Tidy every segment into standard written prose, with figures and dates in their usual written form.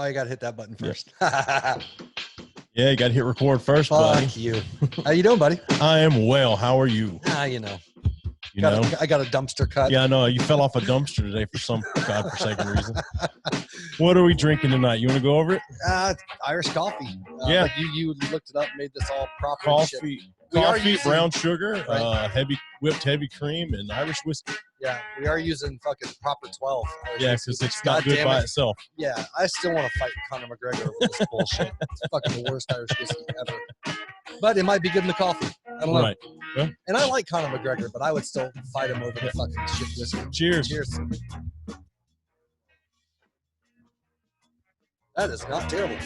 Oh, you got to hit that button first. Yeah, you got to hit record first, buddy. Fuck you. How you doing, buddy? I am well. How are you? You know. You know? I got a dumpster cut. Yeah, I know. You fell off a dumpster today for some godforsaken reason. What are we drinking tonight? You want to go over it? Irish coffee. Yeah. Like you looked it up, made this all proper. Coffee, brown sugar, right? Whipped heavy cream, and Irish whiskey. Yeah, we are using fucking proper 12. Yeah, because it's not good by itself. Yeah, I still want to fight Conor McGregor over this bullshit. It's fucking the worst Irish whiskey ever. But it might be good in the coffee. I don't know. Right. Well, and I like Conor McGregor, but I would still fight him over the fucking shit whiskey. Cheers. Cheers. That is not terrible.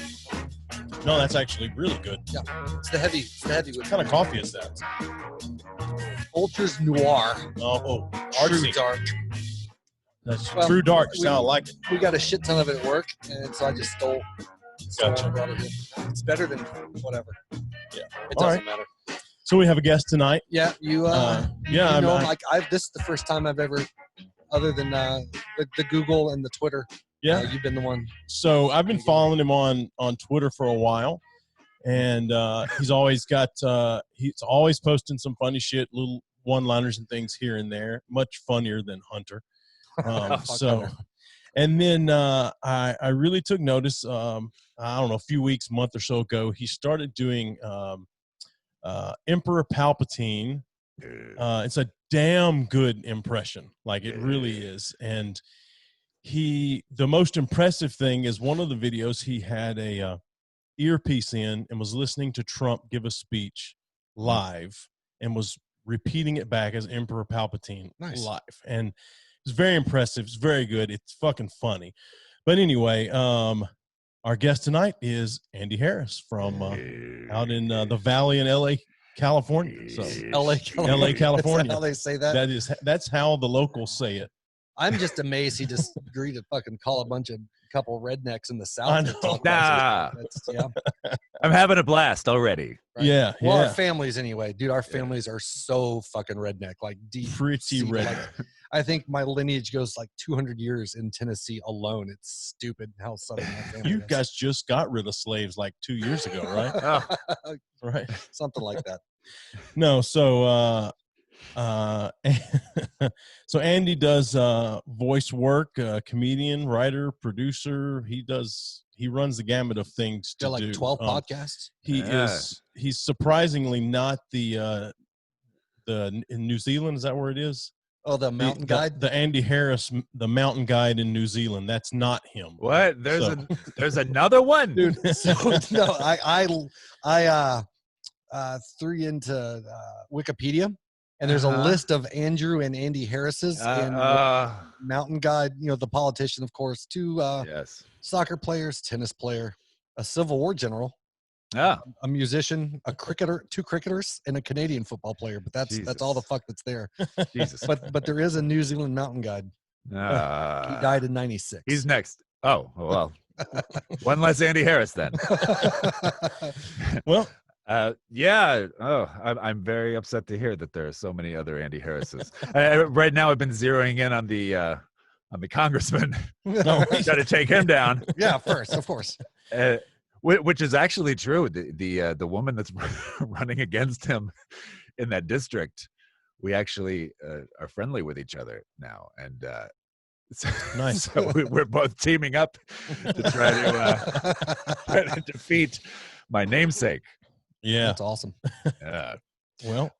No, that's actually really good. Yeah, it's the heavy. What kind of coffee is that? Ultra's Noir. Oh, True artsy. dark. That's true dark. Sound like it. We got a shit ton of it at work, and so I just stole. Gotcha. I brought it in. It's better than whatever. Yeah, it doesn't matter. So we have a guest tonight. Yeah, you. Yeah, you know, this is the first time I've ever, other than the Google and the Twitter. Yeah, you've been the one. So I've been following him on Twitter for a while, and he's always posting some funny shit, little one-liners and things here and there. Much funnier than Hunter. And then I really took notice. I don't know, a few weeks, month or so ago, he started doing Emperor Palpatine. It's a damn good impression, like it really is, and. The most impressive thing is one of the videos he had a earpiece in and was listening to Trump give a speech live and was repeating it back as Emperor Palpatine live. And it's very impressive. It's very good. It's fucking funny. But anyway, our guest tonight is Andy Harris from out in the Valley in LA, California. So LA, California. That's how they say that. That's how the locals say it. I'm just amazed he just agreed to fucking call a couple rednecks in the South. I know. I'm having a blast already. Right? Yeah. Well, our families anyway, dude. Our families are so fucking redneck, like deep. Pretty red. Like, I think my lineage goes like 200 years in Tennessee alone. It's stupid how southern my family You is. guys just got rid of slaves like 2 years ago, right? Right. Something like that. No, so so Andy does voice work, comedian, writer, producer. He runs the gamut of things to do. 12 podcasts. He's surprisingly not the in New Zealand. Is that where it is? Oh, the mountain guide. The Andy Harris, the mountain guide in New Zealand. That's not him. What? There's another one, dude. So no, I threw into Wikipedia. And there's a list of Andrew and Andy Harris's in mountain guide, the politician, of course, two soccer players, tennis player, a Civil War general, a musician, a cricketer, two cricketers, and a Canadian football player. But that's all the fuck that's there. Jesus. But there is a New Zealand mountain guide. He died in 96. He's next. Oh, well. One less Andy Harris then. Well. I'm very upset to hear that there are so many other Andy Harrises. Right now, I've been zeroing in on the congressman. No, got to take him down. Yeah, first, of course. Which is actually true. The woman that's running against him in that district, we actually are friendly with each other now, and nice. So we're both teaming up to try to defeat my namesake. Yeah, that's awesome. Well,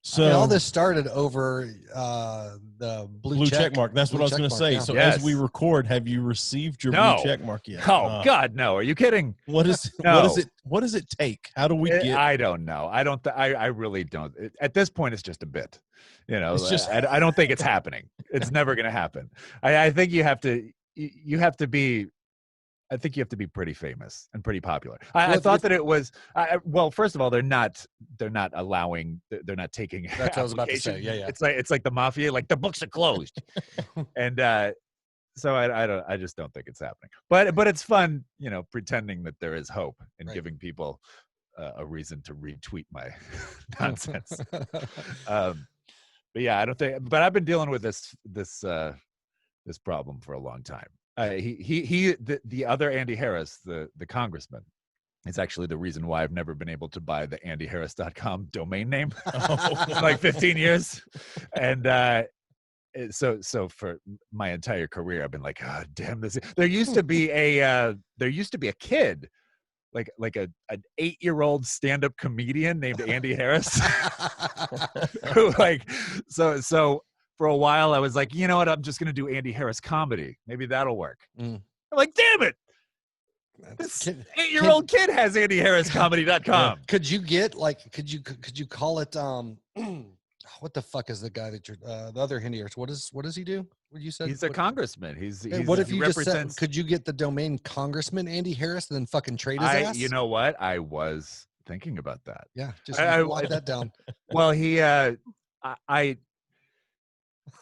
so all this started over the blue check mark. That's what I was going to say. Yeah. So as we record, have you received your blue check mark yet? Oh God, no! Are you kidding? What does it take? How do we get? I don't know. I really don't. At this point, it's just a bit. It's just. I don't think it's happening. It's never going to happen. I think you have to. You have to be. I think you have to be pretty famous and pretty popular. I thought that it was. Well, first of all, they're not allowing. They're not taking. That's what I was about to say. Yeah. It's like the mafia. Like the books are closed, and so I just don't think it's happening. But it's fun, pretending that there is hope and giving people a reason to retweet my nonsense. But yeah, I don't think. But I've been dealing with this problem for a long time. The other Andy Harris, the congressman, is actually the reason why I've never been able to buy the andyharris.com domain name for like 15 years. And so for my entire career, I've been like, oh, damn this. There used to be a kid, like an 8-year-old stand-up comedian named Andy Harris, who so for a while I was like, you know what, I'm just gonna do Andy Harris comedy. Maybe that'll work. I'm like, damn it. This 8-year-old kid has andyharriscomedy.com. Yeah. Could you call it what the fuck is the guy that you're the other Andy Harris? What does he do? What you said? He's a congressman. He's what if he you represents... just said, could you get the domain Congressman Andy Harris and then fucking trade his ass? You know what? I was thinking about that. Yeah, just lock that down. Well, I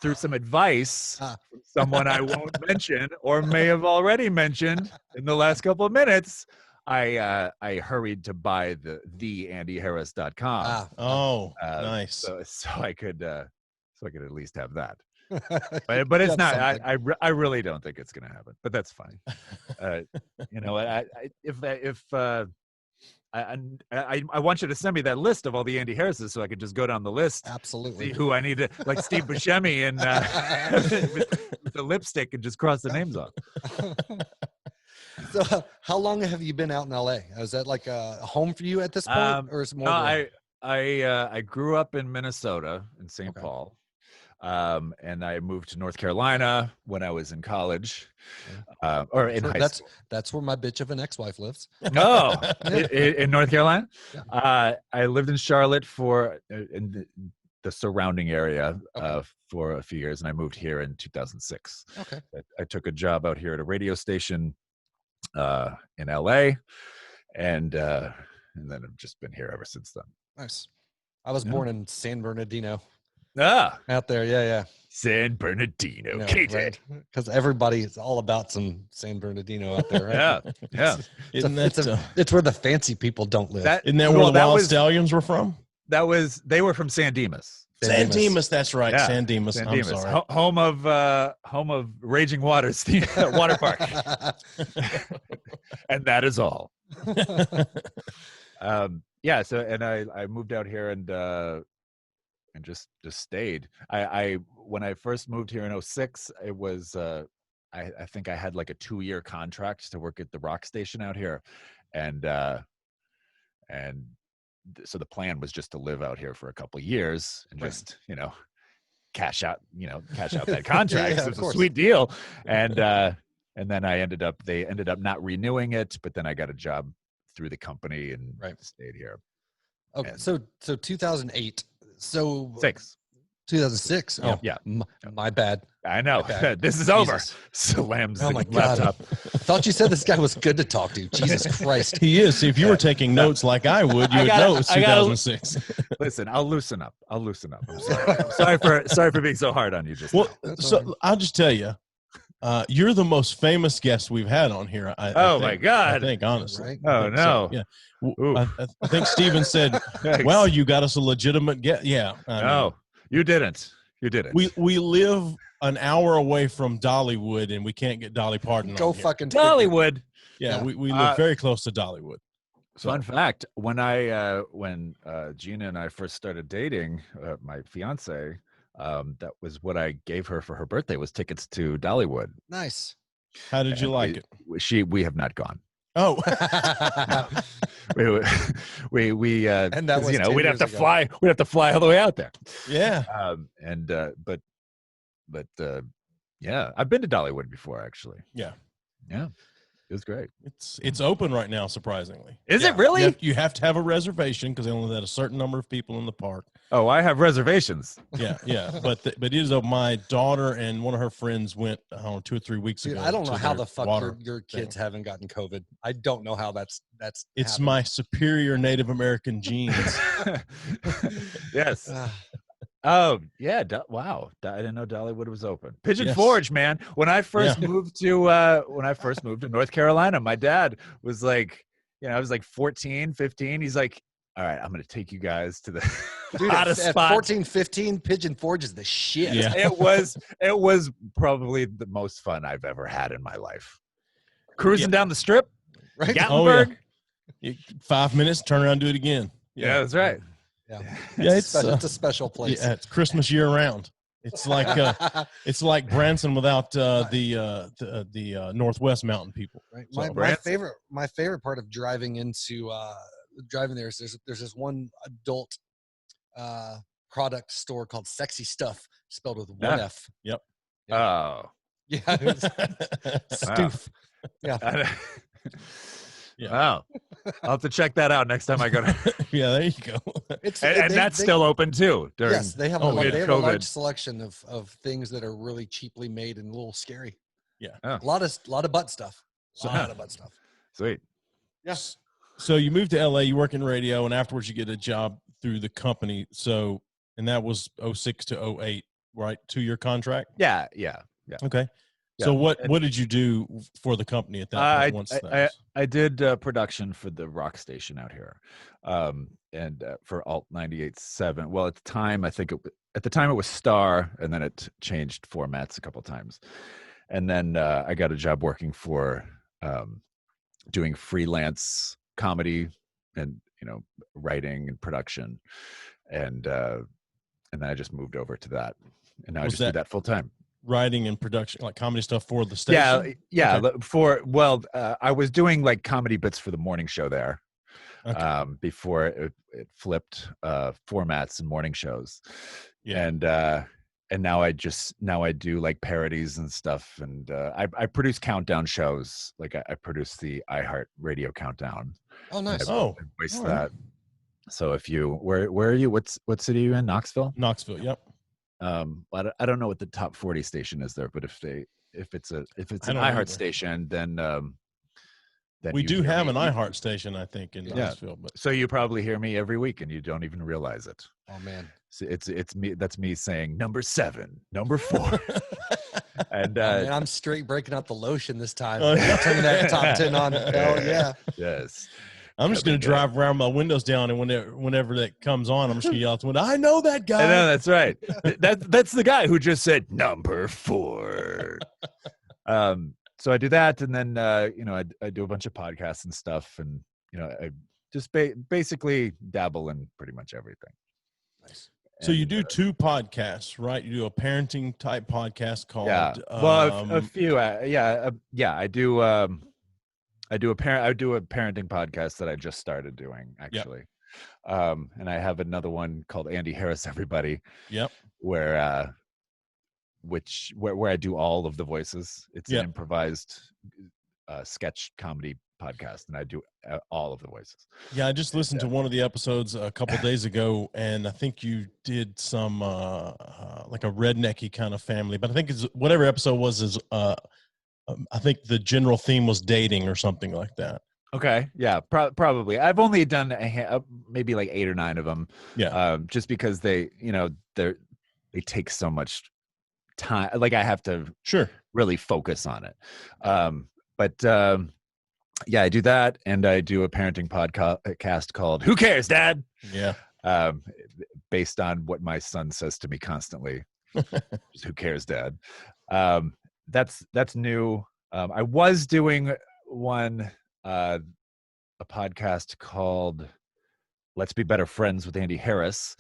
through some advice from someone I won't mention or may have already mentioned in the last couple of minutes, I hurried to buy the andyharris.com. Nice. So I could at least have that. But it's not. I really don't think it's going to happen. But that's fine. You know, I want you to send me that list of all the Andy Harrises so I could just go down the list. Absolutely. See who I need to, like Steve Buscemi and with the lipstick and just cross the names off. So how long have you been out in LA? Is that like a home for you at this point? Or is it more? No, I grew up in Minnesota in St. Paul. And I moved to North Carolina when I was in college, or in high school. That's where my bitch of an ex-wife lives. Oh, in North Carolina? Yeah. I lived in Charlotte in the surrounding area for a few years, and I moved here in 2006. Okay. I took a job out here at a radio station in LA, and then I've just been here ever since then. Nice. I was born in San Bernardino. Out there, yeah. San Bernardino, right? Because everybody is all about some San Bernardino out there, right? Yeah. It's where the fancy people don't live. Isn't that where the Wild Stallions were from? They were from San Dimas. San Dimas, that's right. Yeah. San Dimas. I'm sorry. Home of Raging Waters water park. And that is all. Yeah. So, and I moved out here and just stayed. When I first moved here in 2006, it was I think I had like a 2-year contract to work at the rock station out here, and so the plan was just to live out here for a couple of years and just cash out that contract. It was a sweet deal, and then they ended up not renewing it, but then I got a job through the company and stayed here. Okay, so 2008. So 2006. Oh yeah, my bad. I know. Bad. This is over. Slams the laptop. I thought you said this guy was good to talk to. Jesus Christ, he is. If you were taking notes like I would, you would know it's 2006. Listen, I'll loosen up. I'm sorry. Sorry for being so hard on you. I'll just tell you, you're the most famous guest we've had on here. My God! I think honestly. Right? Oh no! So, yeah. I think Steven said, "Well, you got us a legitimate guest." Yeah. No, you didn't. You didn't. We live an hour away from Dollywood, and we can't get Dolly Parton. Go fucking Dollywood. Yeah, we live very close to Dollywood. So. Fun fact: when Gina and I first started dating, my fiance, that was what I gave her for her birthday, was tickets to Dollywood. Nice. How did you like it? We have not gone. Oh, we and that was we'd have to fly. We'd have to fly all the way out there. Yeah. But yeah, I've been to Dollywood before, actually. Yeah. It was great. It's open right now, surprisingly. Is it really? You have to have a reservation because they only let a certain number of people in the park. Oh, I have reservations. Yeah. But it is. My daughter and one of her friends went 2 or 3 weeks ago. I don't know how the fuck your kids haven't gotten COVID. I don't know how that's. It's happened. my superior Native American genes. Yes. Oh yeah! Wow, I didn't know Dollywood was open. Pigeon Forge, man. When I first moved to North Carolina, my dad was like, I was like 14, 15. He's like, all right, I'm going to take you guys to the Dude, hottest at spot. 14-15, Pigeon Forge is the shit. Yeah. It was probably the most fun I've ever had in my life. Cruising down the strip, Right? Gatlinburg. 5 minutes, turn around, do it again. Yeah, that's right. Yeah, It's it's a special place. Yeah, it's Christmas year round. It's like Branson without the Northwest Mountain people. Right. So, My favorite part of driving into driving there is there's this one adult product store called Sexy Stuff, spelled with one F. Yep. Oh. Yeah. It was Stoof. Yeah. Yeah. Wow. I'll have to check that out next time I go to. Yeah, there you go. And that's still open too. Yes, they have, they have a large selection of things that are really cheaply made and a little scary. Yeah. A lot of butt stuff. A lot of butt stuff. Sweet. Yes. So you moved to LA, you work in radio, and afterwards you get a job through the company. So, and that was 06 to 08, right? 2-year contract? Yeah. Okay. Yeah. So what did you do for the company at that point? I did production for the rock station out here, and for Alt 98.7. Well, at the time, I think it was Star, and then it changed formats a couple times, and then I got a job working for doing freelance comedy and writing and production, and then I just moved over to that, and now I just do that full time. Writing and production, like comedy stuff for the station? Yeah. Okay. I was doing like comedy bits for the morning show there, before it flipped formats and morning shows. Yeah. And now I do like parodies and stuff, and I produce countdown shows. Like I produce the iHeart Radio Countdown. Oh, nice. I voice that. So if you where are you? What city are you in? Knoxville. Yep. I don't know what the top 40 station is there, but if it's an iHeart station, then we do have an iHeart station, I think, in Knoxville. But so you probably hear me every week and you don't even realize it. Oh man, it's me. That's me saying number 7, number 4, and I'm straight breaking out the lotion this time. Turning that top 10 on. Hell yeah. Yes. I'm just going to drive around my windows down, and whenever that comes on, I'm just going to yell out the window, I know that guy. I know, that's right. That's the guy who just said number 4. So I do that, and then I do a bunch of podcasts and stuff, and I just basically dabble in pretty much everything. Nice. So you do 2 podcasts, right? You do a parenting type podcast called a few. I do. I do a parenting podcast that I just started doing, actually. Yep. And I have another one called Andy Harris Everybody. Yep. Where I do all of the voices. It's an improvised sketch comedy podcast, and I do all of the voices. Yeah, I just listened to one of the episodes a couple days ago, and I think you did some like a rednecky kind of family, but I think whatever episode was is I think the general theme was dating or something like that. Okay. Yeah, probably. I've only done maybe like 8 or 9 of them. Yeah. Just because they take so much time. Like I have to really focus on it. Yeah, I do that, and I do a parenting podcast called "Who Cares, Dad?" Yeah. Based on what my son says to me constantly. Just, "Who cares, Dad?" That's new. I was doing one, a podcast called "Let's Be Better Friends" with Andy Harris.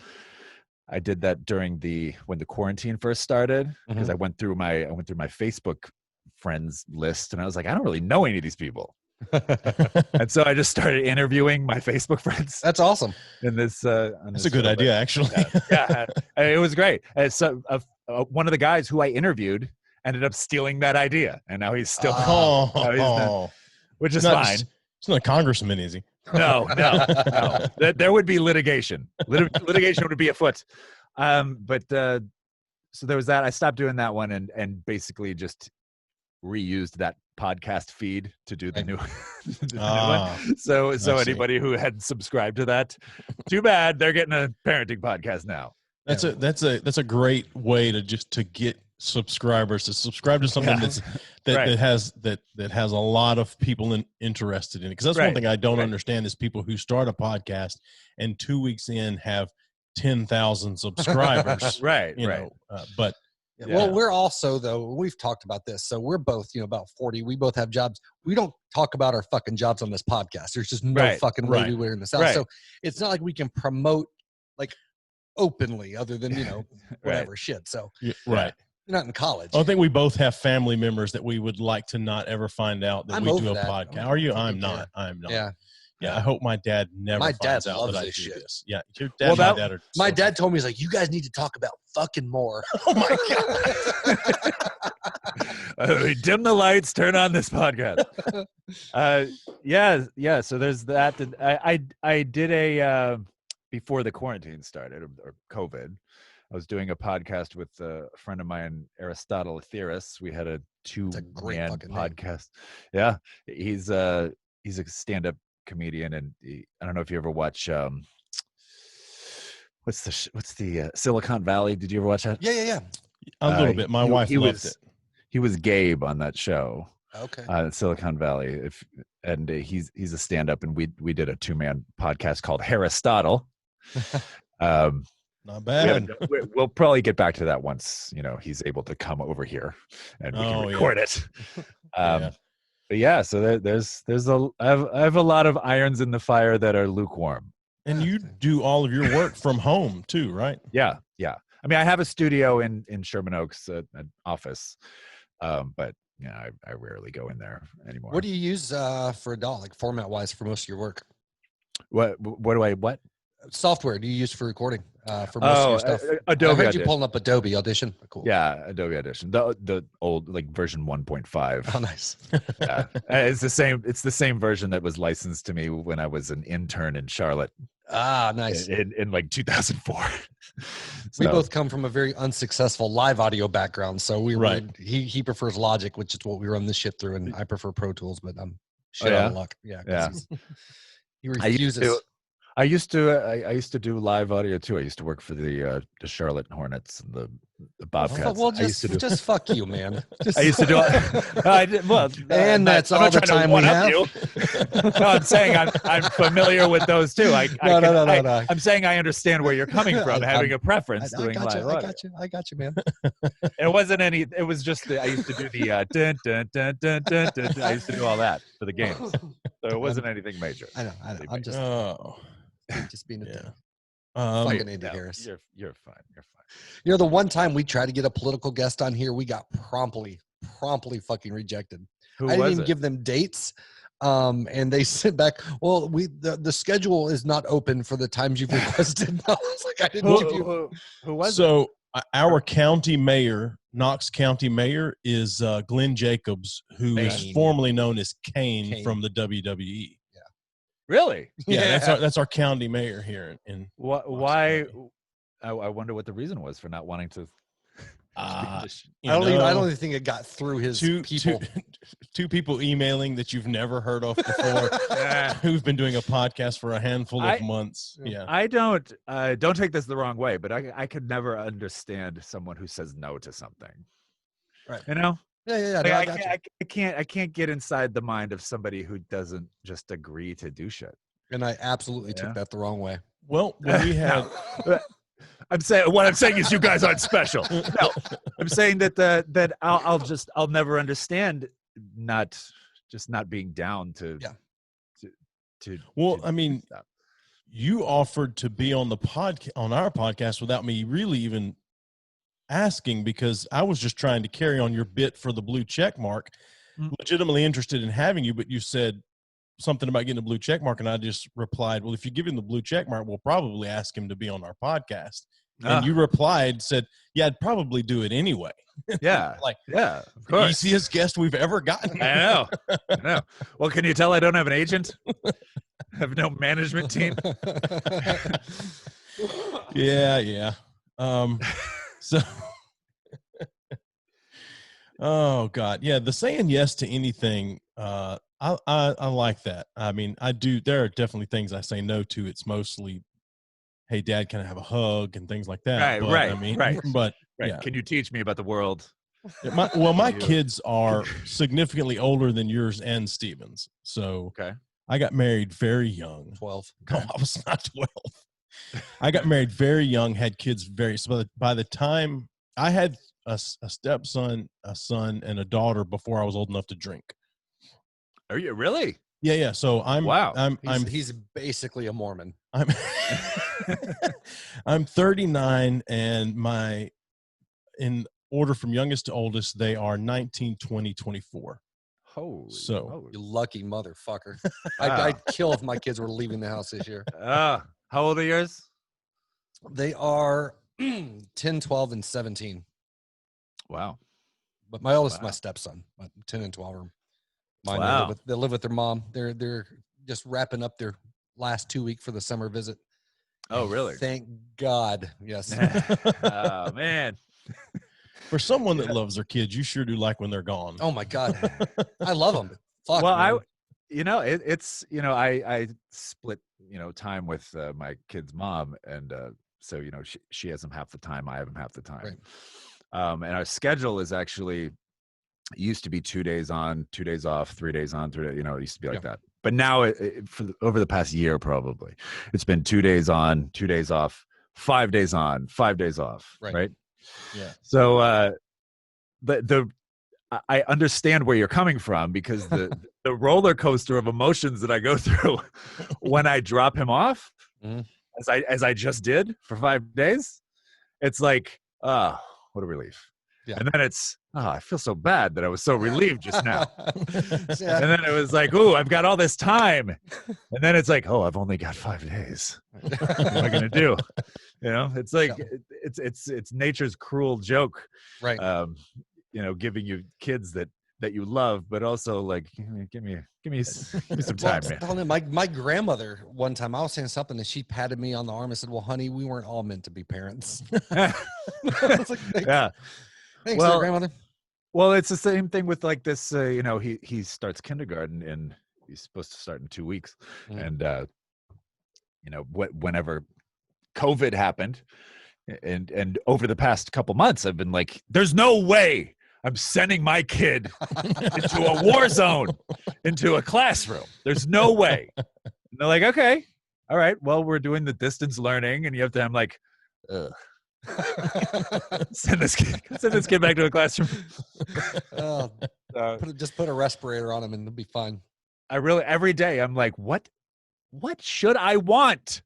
I did that during when the quarantine first started, because I went through my Facebook friends list, and I was like, I don't really know any of these people. And so I just started interviewing my Facebook friends. That's awesome. That's a good idea, actually. Yeah, it was great. So one of the guys who I interviewed ended up stealing that idea, and now he's still which is fine. It's not a congressman, is he? No. There would be litigation. Litigation would be afoot. So there was that. I stopped doing that one and basically just reused that podcast feed to do the new, new one. So anybody who had subscribed to that, too bad, they're getting a parenting podcast now. That's a great way to get subscribers to subscribe to something that has a lot of people interested in it. Because that's one thing I don't understand is people who start a podcast and 2 weeks in have 10,000 subscribers. But well, we're also, though, we've talked about this. So we're both, about 40. We both have jobs. We don't talk about our fucking jobs on this podcast. There's just no fucking way we're in this out. So it's not like we can promote like openly other than, whatever shit. So you're not in college. I think we both have family members that we would like to not ever find out that we do a podcast. Are you? I'm not. I'm not. Yeah, I hope my dad never finds out that I do this. Yeah, your dad, my dad told me, he's like, you guys need to talk about fucking more. Oh my God. Dim the lights, turn on this podcast. So there's that. I did a before the quarantine started or COVID. I was doing a podcast with a friend of mine, Aristotle Theris. We had a 2-man podcast. Name. Yeah, he's a stand-up comedian, and I don't know if you ever watch what's the Silicon Valley? Did you ever watch that? Yeah. A little bit. My wife loved it. He was Gabe on that show. Okay. Silicon Valley. He's a stand-up, and we did a 2-man podcast called Aristotle. Not bad. We'll probably get back to that once he's able to come over here and we can record it. But yeah, so I have a lot of irons in the fire that are lukewarm. And you do all of your work from home too, right? Yeah. I mean, I have a studio in Sherman Oaks, an office, but I rarely go in there anymore. What do you use for a DAW, like format wise, for most of your work? What software do you use for recording for most of your stuff? Adobe. I heard you pulling up Adobe Audition. Cool. Yeah, Adobe Audition, the old like version 1.5. Oh, nice. Yeah, it's the same. It's the same version that was licensed to me when I was an intern in Charlotte. Ah, nice. In like 2004. We both come from a very unsuccessful live audio background, so he prefers Logic, which is what we run this shit through, and I prefer Pro Tools, but I'm shit out of luck. Yeah. He refuses. I used to do live audio too. I used to work for the Charlotte Hornets and the Bobcats. Well, just fuck you, man. I used to do it. And that's all the time we have. No, I'm saying I'm familiar with those too. No. I'm saying I understand where you're coming from, having a preference doing live audio. I got you, man. It wasn't any. It was just I used to do the dun, dun, dun, dun, dun, dun. I used to do all that for the games, so it wasn't anything major. I know. I'm just. Just being a fucking Andy Harris. You're fine. The one time we tried to get a political guest on here, we got promptly fucking rejected. I didn't even give them dates. And they sent back, well, the schedule is not open for the times you've requested. I was like, I didn't give you. Who was it? So our county mayor, Knox County Mayor, is Glenn Jacobs, who is formerly known as Kane from the WWE. Really? Yeah, that's our county mayor here. Why? I wonder what the reason was for not wanting to. I don't even think it got through his people. Two people emailing that you've never heard of before, who've been doing a podcast for a handful of months. Yeah, I don't take this the wrong way, but I could never understand someone who says no to something. Right. Yeah. Like, I can't get inside the mind of somebody who doesn't just agree to do shit. And I absolutely took that the wrong way. Well, when we had, what I'm saying is you guys aren't special. No, I'm saying that I'll never understand not being down to. Well, I mean, you offered to be on our podcast without me really even asking, because I was just trying to carry on your bit for the blue check mark. Legitimately interested in having you, but you said something about getting a blue check mark, and I just replied, well, if you give him the blue check mark, we'll probably ask him to be on our podcast. And you replied, said, yeah, I'd probably do it anyway. Yeah. Of course. Easiest guest we've ever gotten. I know. Well, can you tell I don't have an agent? I have no management team. Yeah. So, oh God. Yeah. The saying yes to anything. I like that. I mean, I do. There are definitely things I say no to. It's mostly, hey, Dad, can I have a hug and things like that. Right. I mean, but Right. Yeah. Can you teach me about the world? Yeah, my kids are significantly older than yours and Steven's. So Okay. I got married very young. 12. No, I was not 12. I got married very young, had kids so by the time I had a stepson, a son, and a daughter before I was old enough to drink. Are you really? Yeah. So He's basically a Mormon. I'm 39, and in order from youngest to oldest, they are 19, 20, 24. Holy. You lucky motherfucker. I'd kill if my kids were leaving the house this year. How old are yours? They are 10, 12, and 17. Wow. But my oldest is my stepson. 10 and 12 are mine. Wow. They live with their mom. They're just wrapping up their last 2 week for the summer visit. Oh, really? Thank God. Yes. Oh, man. For someone that loves their kids, you sure do like when they're gone. Oh my God. I love them. Fuck, well, man. I split, time with my kid's mom. And so, she has them half the time. I have them half the time. Right. And our schedule is actually used to be 2 days on, 2 days off, 3 days on, 3 days, it used to be like that. But now over the past year, probably it's been 2 days on, 2 days off, 5 days on, 5 days off. Right. Yeah. So, I understand where you're coming from, because the roller coaster of emotions that I go through when I drop him off, as I just did for 5 days, it's like, what a relief. Yeah. And then it's, I feel so bad that I was so relieved just now. And then it was like, I've got all this time. And then it's like, I've only got 5 days. What am I going to do? It's like, it's nature's cruel joke. Right. Giving you kids that you love, but also like, give me some time, man. My grandmother, one time I was saying something and she patted me on the arm and said, well, honey, we weren't all meant to be parents. I was like, yeah. Thanks, grandmother. Well, it's the same thing with like this, he starts kindergarten and he's supposed to start in 2 weeks. And, whenever COVID happened and over the past couple months, I've been like, there's no way I'm sending my kid into a war zone, into a classroom. There's no way. And they're like, okay, all right, well, we're doing the distance learning. And I'm like, ugh. Send this kid back to a classroom. Just put a respirator on him and it'll be fine. Every day I'm like, what should I want?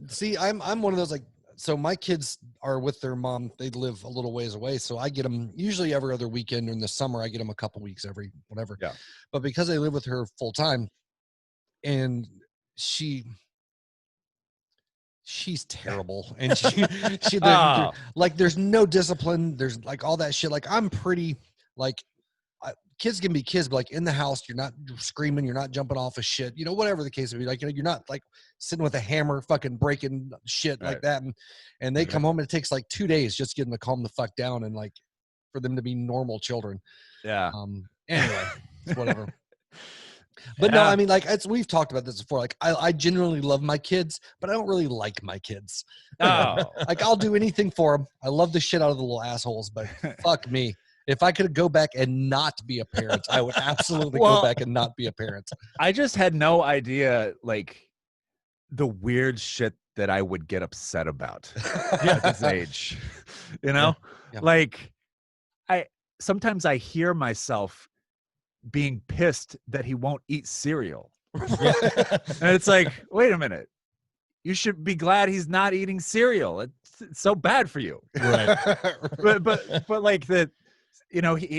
See, I'm one of those, like, so my kids are with their mom. They live a little ways away. So I get them usually every other weekend. In the summer, I get them a couple weeks every whatever. Yeah. But because they live with her full time, and she's terrible, and like, there's no discipline. There's like all that shit. Like, I'm pretty, like, kids can be kids, but like in the house, you're not screaming, you're not jumping off of shit, whatever the case would be. Like, you're not like sitting with a hammer, fucking breaking shit like that. And they come home and it takes like 2 days just getting to calm the fuck down and like for them to be normal children. Yeah. Anyway, it's whatever. But no, I mean, like, we've talked about this before. Like, I genuinely love my kids, but I don't really like my kids. Like, I'll do anything for them. I love the shit out of the little assholes, but fuck me. If I could go back and not be a parent, I would absolutely go back and not be a parent. I just had no idea, like, the weird shit that I would get upset about at this age. Yeah. Like, sometimes I hear myself being pissed that he won't eat cereal. And it's like, wait a minute. You should be glad he's not eating cereal. It's so bad for you. Right. but like the,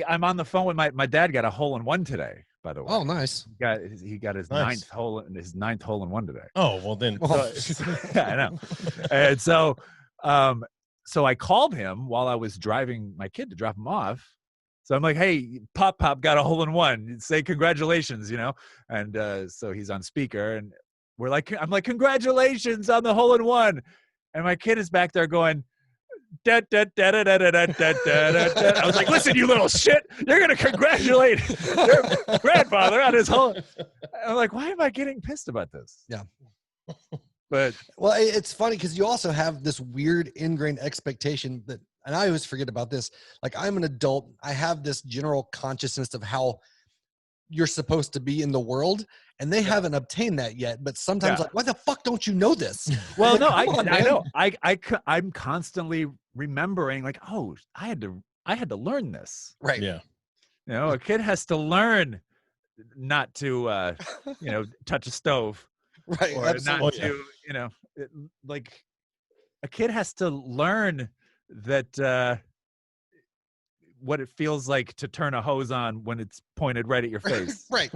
I'm on the phone with my dad got a hole-in-one today, by the way. Oh, nice. He got his ninth hole-in-one today. Oh, well then. Yeah, I know. And so I called him while I was driving my kid to drop him off. So I'm like, hey, Pop got a hole-in-one. Say congratulations, And so he's on speaker, and I'm like, congratulations on the hole-in-one. And my kid is back there going, da, da, da, da, da, da, da, da, da. I was like, listen, you little shit, you're gonna congratulate your grandfather on his hole. I'm like, why am I getting pissed about this? Yeah. But well, it's funny because you also have this weird ingrained expectation that, and I always forget about this. Like, I'm an adult. I have this general consciousness of how you're supposed to be in the world, and they haven't obtained that yet. But sometimes, like, why the fuck don't you know this? Well, like, no, I know. I'm constantly remembering, like, oh, I had to learn this. Right. Yeah. You know, a kid has to learn not to, touch a stove. Right. Or not to, like, a kid has to learn that what it feels like to turn a hose on when it's pointed right at your face. Right.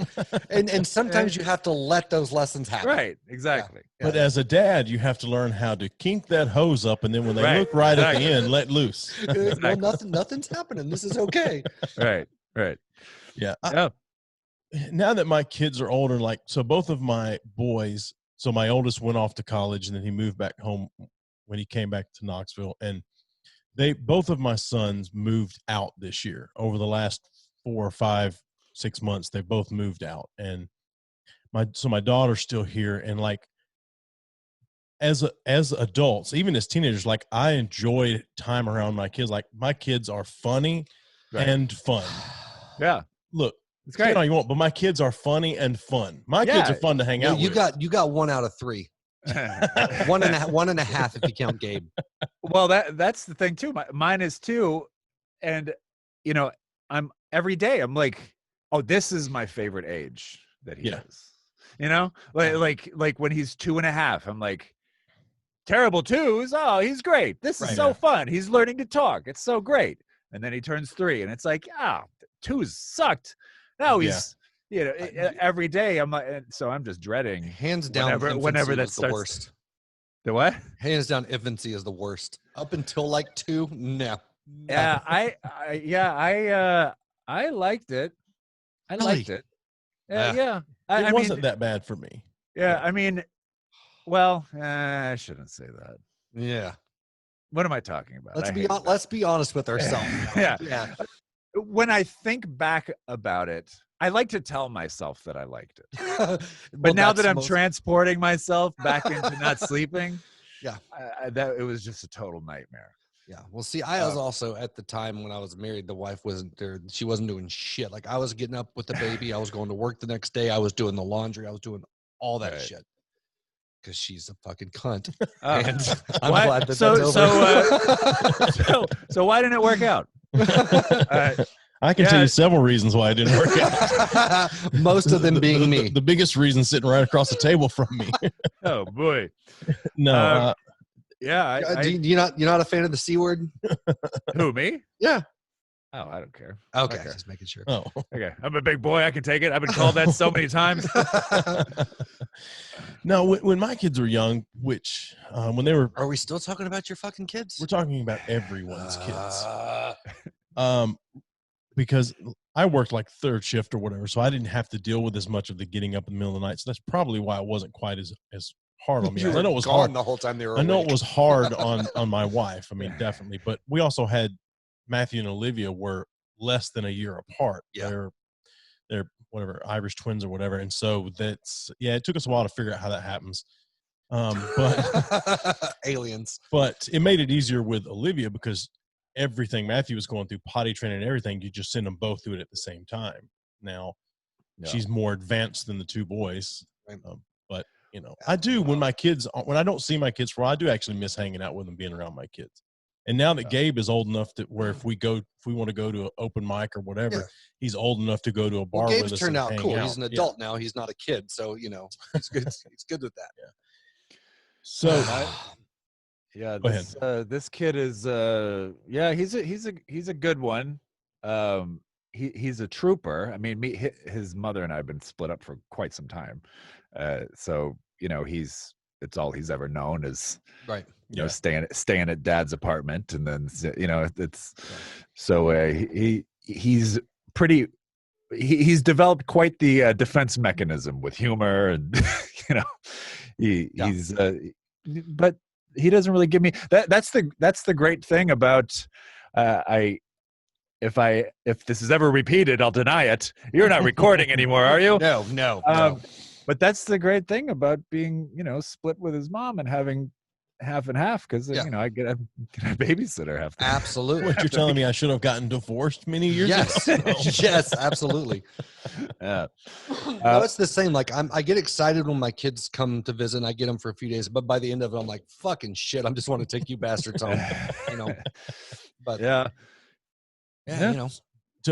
And sometimes you have to let those lessons happen. Right. Exactly. Yeah. But as a dad, you have to learn how to kink that hose up, and then when they look right at the end, let loose. Well, nothing's happening. This is okay. Right. Yeah. Yeah. Now that my kids are older, like, so both of my boys, so my oldest went off to college, and then he moved back home when he came back to Knoxville, and both of my sons moved out this year. Over the last 4 or 5, 6 months, they both moved out, and my daughter's still here. And like, as adults, even as teenagers, like, I enjoy time around my kids. Like, my kids are funny and fun. Yeah. Look, it's great. Say all you want, but my kids are funny and fun. My kids are fun to hang out with. You got 1 out of 3. 1.5 if you count Gabe. Well, that's the thing too. Mine is too, and I'm every day. I'm like, oh, this is my favorite age that he is. Like when he's 2.5, I'm like, terrible twos. Oh, he's great. This is so fun. He's learning to talk. It's so great. And then he turns 3, and it's like, twos sucked. Now he's. Every day I'm like, so I'm just dreading. Hands down, whenever that starts. The worst. The what? Hands down, infancy is the worst. Up until like 2, no. Yeah, I liked it. I liked it. Yeah. It wasn't that bad for me. Yeah, I mean, well, I shouldn't say that. Yeah. What am I talking about? Let's be honest with ourselves. Yeah. When I think back about it, I like to tell myself that I liked it. But now that I'm transporting myself back into not sleeping, it was just a total nightmare. Yeah. Well, see, I was also, at the time when I was married, the wife wasn't there. She wasn't doing shit. Like, I was getting up with the baby. I was going to work the next day. I was doing the laundry. I was doing all that shit. Because she's a fucking cunt. And I'm glad that that's over. So why didn't it work out? I can tell you several reasons why it didn't work out. Most of them being me. The biggest reason sitting right across the table from me. Oh boy. No. You're not a fan of the C word? Who, me? Yeah. Oh, I don't care. Okay. Just making sure. Oh. Okay. I'm a big boy. I can take it. I've been called that so many times. No, when my kids were young, which when they were... Are we still talking about your fucking kids? We're talking about everyone's kids. Because I worked like third shift or whatever, so I didn't have to deal with as much of the getting up in the middle of the night. So that's probably why it wasn't quite as hard on me. I know it was hard the whole time they were I know it was hard on my wife. I mean, definitely. But we also had Matthew and Olivia were less than a year apart. Yeah. They're whatever, Irish twins or whatever. And so it took us a while to figure out how that happens. But aliens. But it made it easier with Olivia because everything Matthew was going through, potty training and everything, you just send them both through it at the same time. Now she's more advanced than the 2 boys. But I do when I don't see my kids for a while, I do actually miss hanging out with them, being around my kids. And now that Gabe is old enough that where if we want to go to an open mic or whatever, he's old enough to go to a bar with us. Gabe's turned out cool. He's an adult now. He's not a kid. So, he's good. He's good with that. Yeah. So this kid is he's a good one. He's a trooper. I mean, his mother and I have been split up for quite some time. So it's all he's ever known is staying at dad's apartment, and then he's pretty. He's developed quite the defense mechanism with humor, and he's but he doesn't really give me that. That's the great thing about if this is ever repeated, I'll deny it. You're not recording anymore, are you? No. But that's the great thing about being, split with his mom and having half and half, because I get a babysitter half the Absolutely. What you're telling me, I should have gotten divorced many years ago. Yes, absolutely. Yeah. No, it's the same. Like I get excited when my kids come to visit and I get them for a few days, but by the end of it, I'm like, fucking shit. I just want to take you bastards home, but yeah.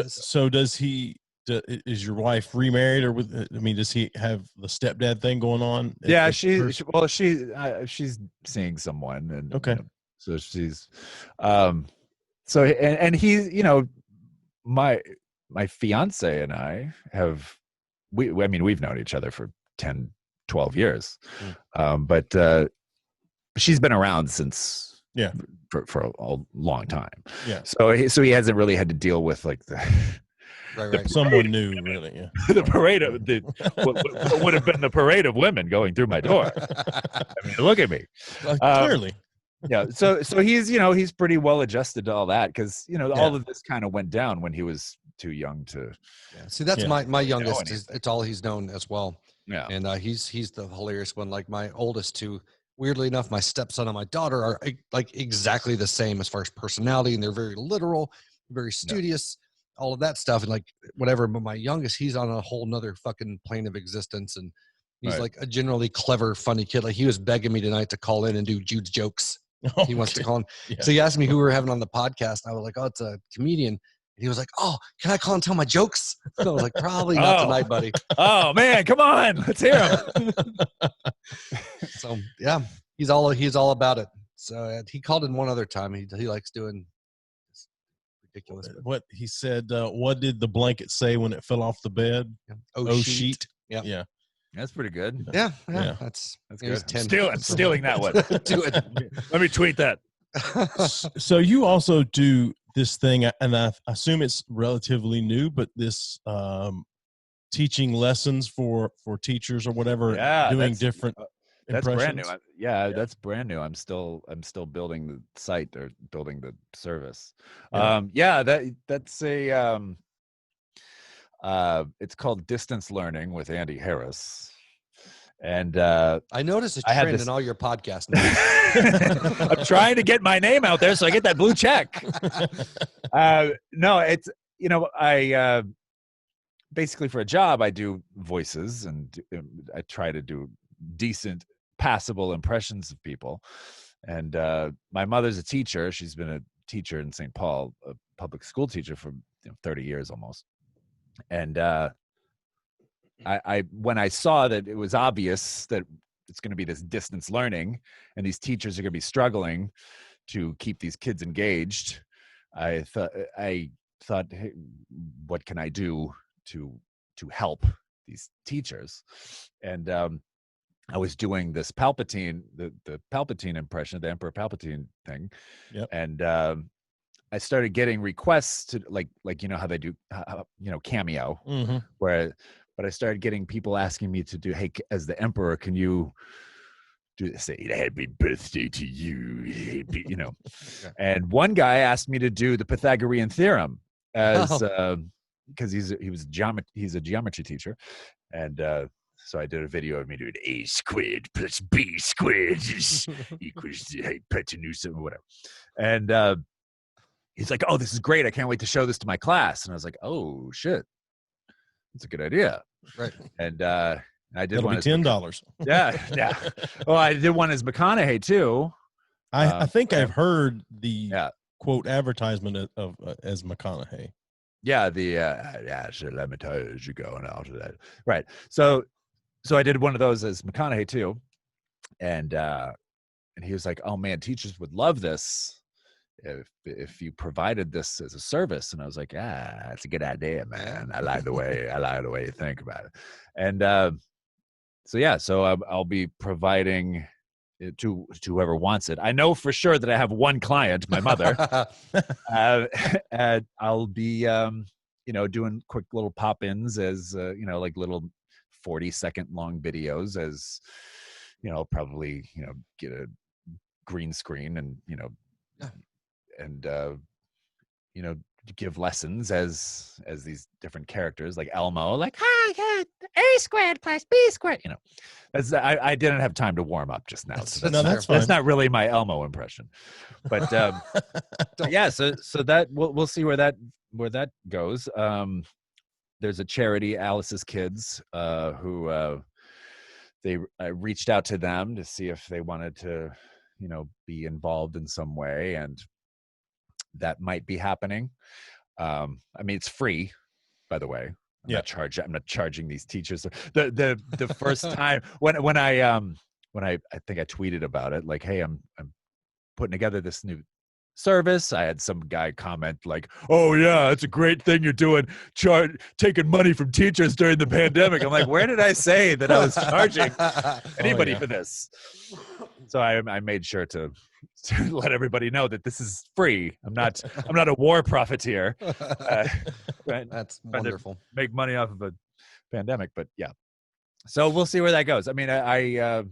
So does he, is your wife remarried or does he have the stepdad thing going on? Yeah. She's seeing someone, and okay. So she's, so, and he's, my fiance and I we've known each other for 10, 12 years. But she's been around since for a long time. Yeah. So he hasn't really had to deal with like the someone new, really. Yeah. The parade of what would have been the parade of women going through my door. I mean, look at me. Clearly. Yeah. So he's pretty well adjusted to all that, because all of this kind of went down when he was too young to. Yeah. See, that's my youngest. It's all he's known as well. Yeah. And he's the hilarious one. Like my oldest two, weirdly enough, my stepson and my daughter are like exactly the same as far as personality, and they're very literal, very studious, all of that stuff, and like whatever. But my youngest, he's on a whole nother fucking plane of existence, and he's like a generally clever, funny kid. Like he was begging me tonight to call in and do Jude's jokes. He wants to call him. Yeah. So he asked me who we were having on the podcast. I was like, oh, it's a comedian. And he was like, oh, can I call and tell my jokes? So I was like, probably not tonight, buddy. Oh man, come on, let's hear him. So yeah, he's all about it. So he called in one other time. He likes doing ridiculous. What he said, what did the blanket say when it fell off the bed? Yeah. Oh, sheet. Yeah. That's pretty good. Yeah. That's good. I'm stealing that one. Do it. Let me tweet that. So you also do this thing, and I assume it's relatively new, but this teaching lessons for teachers or whatever, doing different. That's brand new. That's brand new. I'm still building the site or building the service. That's a it's called Distance Learning with Andy Harris. And I noticed a trend in all your podcasts. I'm trying to get my name out there so I get that blue check. No, it's I basically, for a job, I do voices, and I try to do decent, passable impressions of people. And my mother's a teacher. She's been a teacher in St. Paul, a public school teacher for 30 years almost. And I when I saw that it was obvious that it's going to be this distance learning and these teachers are going to be struggling to keep these kids engaged, I thought, hey, what can I do to help these teachers? And I was doing this Palpatine, the Palpatine impression, the Emperor Palpatine thing. Yep. And I started getting requests to like how they do Cameo, but I started getting people asking me to do, hey, as the Emperor, can you say happy birthday to you, And one guy asked me to do the Pythagorean theorem as because he's a geometry teacher, and so I did a video of me doing a squared plus b squared equals hypotenuse or whatever. And he's like, oh, this is great. I can't wait to show this to my class. And I was like, oh, shit. That's a good idea. Right. And I did That'll one. Be $10. Yeah. Well, I did one as McConaughey, too. I think I've heard the quote advertisement of as McConaughey. Yeah, so let me tell you as you go and after that. Right. So I did one of those as McConaughey too. And he was like, oh man, teachers would love this if you provided this as a service. And I was like, that's a good idea, man. I like the way you think about it. And so I'll be providing it to whoever wants it. I know for sure that I have one client, my mother. And I'll be doing quick little pop-ins as like little 40-second long videos, as probably get a green screen and give lessons as these different characters, like Elmo, like, hi, yeah, A squared plus B squared. You know, I didn't have time to warm up just now. So that's fine. That's not really my Elmo impression, but yeah. So that we'll see where that goes. There's a charity, Alice's Kids, who I reached out to them to see if they wanted to, be involved in some way, and that might be happening. I mean, it's free, by the way. I'm not charging these teachers. The first time when I think I tweeted about it, like, hey, I'm putting together this new service, I had some guy comment like, oh yeah, it's a great thing you're doing, taking money from teachers during the pandemic. I'm like, where did I say that I was charging anybody for this? So I made sure to let everybody know that this is free. I'm not a war profiteer. That's wonderful. Make money off of a pandemic, but yeah. So we'll see where that goes. I mean, I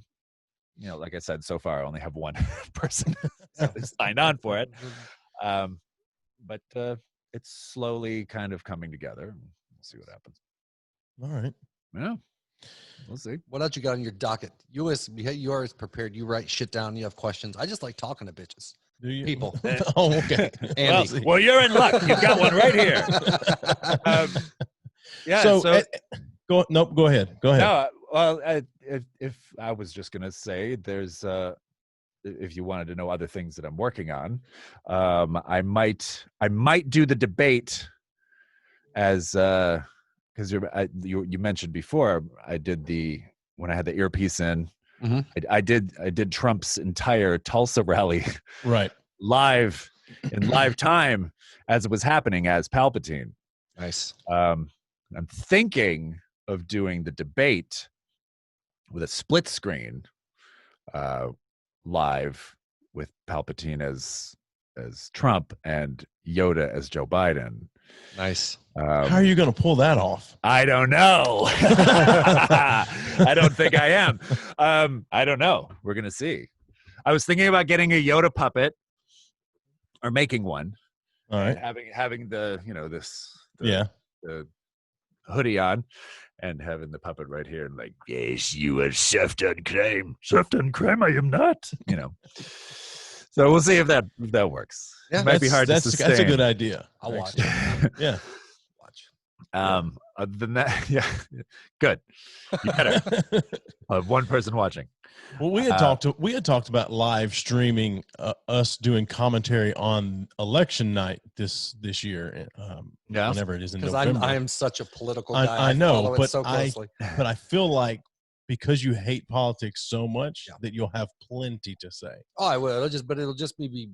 like I said, so far I only have one person signed on for it. But it's slowly kind of coming together. We'll see what happens. All right. Yeah. We'll see. What else you got on your docket? You always prepared. You write shit down. You have questions. I just like talking to bitches. Do you? People. Oh, okay. Well, you're in luck. You've got one right here. Yeah. So go ahead. No, well, if I was just gonna say, there's if you wanted to know other things that I'm working on, I might do the debate as because you mentioned before, I did when I had the earpiece in, mm-hmm. I did Trump's entire Tulsa rally right live in live time as it was happening as Palpatine. Nice. I'm thinking of doing the debate with a split screen live with Palpatine as Trump and Yoda as Joe Biden. Nice. How are you going to pull that off? I don't know. I don't think I am. I don't know. We're going to see. I was thinking about getting a Yoda puppet or making one. All right. Having the hoodie on and having the puppet right here and like, yes, you are soft-done crime. Soft-done crime, I am not. So we'll see if that works. Yeah, it might be hard to sustain. That's a good idea. I'll watch it. Yeah. Other than that, yeah, good. You better. One person watching. Well, we had talked about live streaming us doing commentary on election night this year. Whenever it is in November. Because I am such a political guy. I know, but so closely. But I feel like because you hate politics so much that you'll have plenty to say. Oh, I will. It'll just be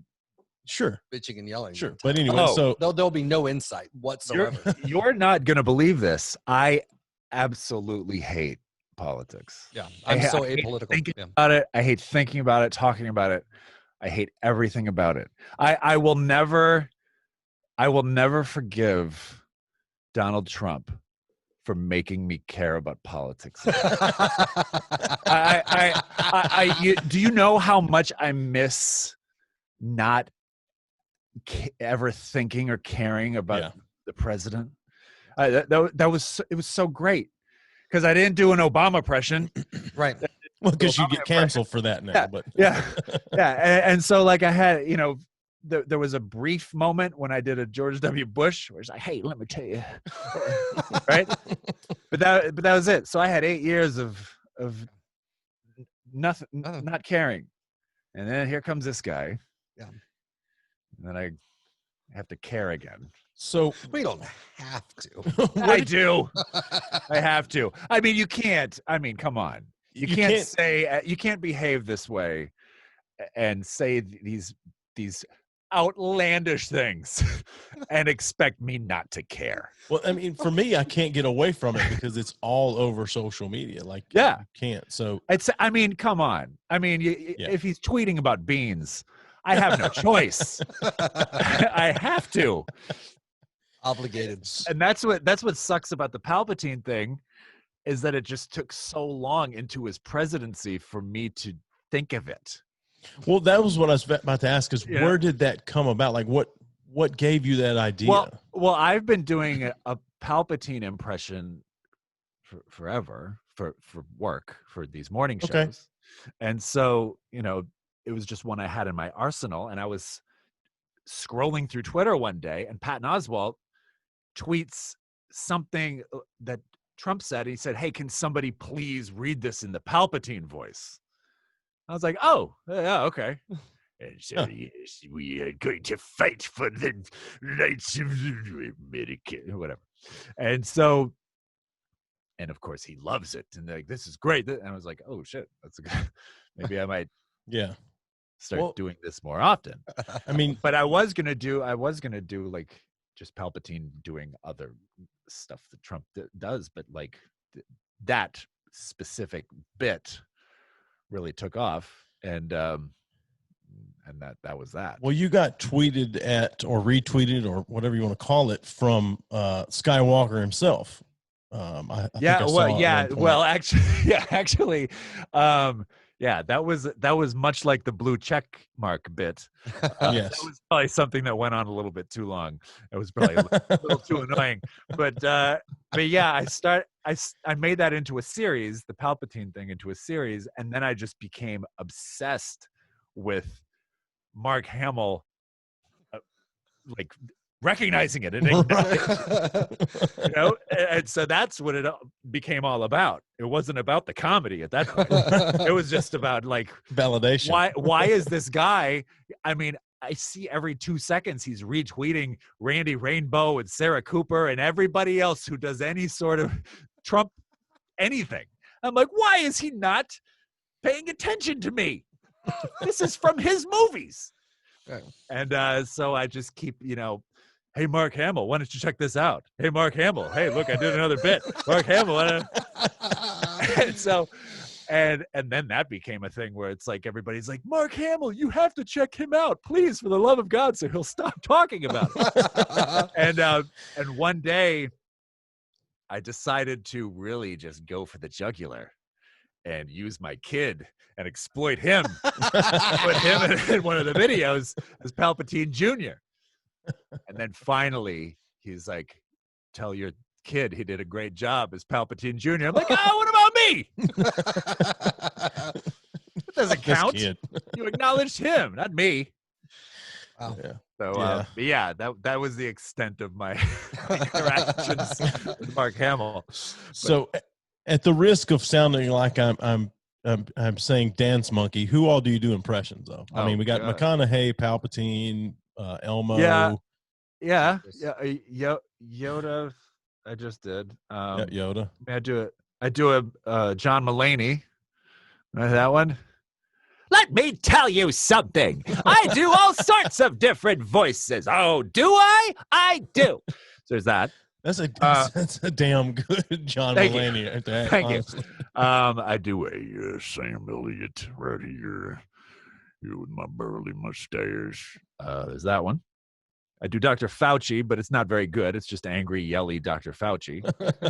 sure bitching and yelling. Sure, but anyway, so there'll be no insight whatsoever. You're not going to believe this. I absolutely hate politics. Yeah, I'm so apolitical. Thinking about it, I hate thinking about it, talking about it. I hate everything about it. I will never forgive Donald Trump for making me care about politics. Do you know how much I miss not ever thinking or caring about the president? It was so great because I didn't do an Obama impression, right? Well, because you get canceled for that now. Yeah. And so like I had, there was a brief moment when I did a George W. Bush where it's like, hey, let me tell you, right? But that was it. So I had 8 years of nothing, not caring, and then here comes this guy, and then I have to care again. So we don't have to. I do. I have to. I mean, you can't. I mean, come on. You can't say you can't behave this way and say these outlandish things and expect me not to care. Well, I mean, for me, I can't get away from it because it's all over social media. Like, you can't. So I mean, come on. I mean, if he's tweeting about beans, I have no choice. I have to. Obligated. And that's what sucks about the Palpatine thing is that it just took so long into his presidency for me to think of it. Well, that was what I was about to ask is where did that come about? Like what what gave you that idea? Well, I've been doing a Palpatine impression forever for work, for these morning shows. Okay. And so, it was just one I had in my arsenal, and I was scrolling through Twitter one day, and Patton Oswalt tweets something that Trump said. He said, "Hey, can somebody please read this in the Palpatine voice?" I was like, "Oh, yeah, okay." And so, yes, we are going to fight for the rights of America, whatever. And so, and of course, he loves it, and like, this is great. And I was like, "Oh shit, that's a good. Maybe I might, start doing this more often." I mean, but I was gonna do like just Palpatine doing other stuff that Trump does, but like that specific bit really took off, and that was that. Well, you got tweeted at or retweeted or whatever you want to call it from Skywalker himself. Actually, that was much like the blue check mark bit. Yes. That was probably something that went on a little bit too long. It was probably a little too annoying. But yeah, I made that into a series, the Palpatine thing into a series, and then I just became obsessed with Mark Hamill, like recognizing it and and so that's what it became all about. It wasn't about the comedy at that point. It was just about like validation. Why is this guy, I mean, I see every 2 seconds he's retweeting Randy Rainbow and Sarah Cooper and everybody else who does any sort of Trump anything. I'm like, why is he not paying attention to me? This is from his movies. And so I just keep, "Hey, Mark Hamill, why don't you check this out? Hey, Mark Hamill. Hey, look, I did another bit. Mark Hamill." And so, and then that became a thing where it's like everybody's like, "Mark Hamill, you have to check him out, please, for the love of God, so he'll stop talking about it." And one day, I decided to really just go for the jugular and use my kid and exploit him, put him in one of the videos as Palpatine Jr. And then finally, he's like, "Tell your kid he did a great job as Palpatine Jr." I'm like, "Oh, what about me?" That doesn't count. You acknowledged him, not me. Wow. Yeah. So, that was the extent of my interactions with Mark Hamill. So, at the risk of sounding like I'm saying dance monkey, who all do you do impressions of? I mean, we got McConaughey, Palpatine, Elmo. Yeah. Yoda. I just did. Yoda. I do a John Mulaney. Remember that one? "Let me tell you something. I do all sorts of different voices." "Oh, do I? I do." So there's that. That's a damn good John Mulaney. Thank you. I do a Sam Elliott right here with my burly mustache. There's that one. I do Dr. Fauci, but it's not very good. It's just angry, yelly Dr. Fauci,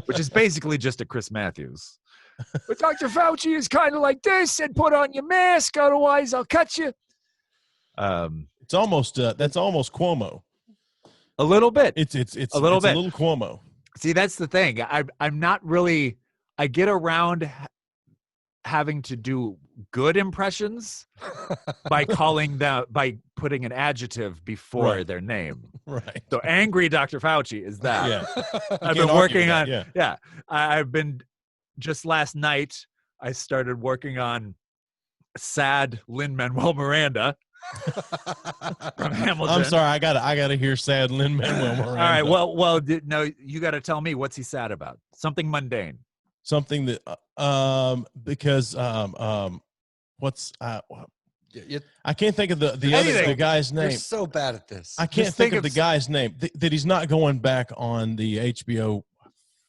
which is basically just a Chris Matthews. "But Dr. Fauci is kind of like this, and put on your mask, otherwise I'll cut you." It's almost that's almost Cuomo. A little bit. It's a little Cuomo. See, that's the thing. I'm not really. I get around having to do good impressions by putting an adjective before their name. Right. So angry Dr. Fauci is that. Yeah. I've been working on. Yeah. I've been just last night. I started working on sad Lin-Manuel Miranda. From Hamilton. I'm sorry, I gotta hear sad Lin-Manuel Miranda. All right, well, no, you got to tell me, what's he sad about? Something mundane. Something that because what's I can't think of the guy's name. You're so bad at this. I can't think of the guy's name. That he's not going back on the HBO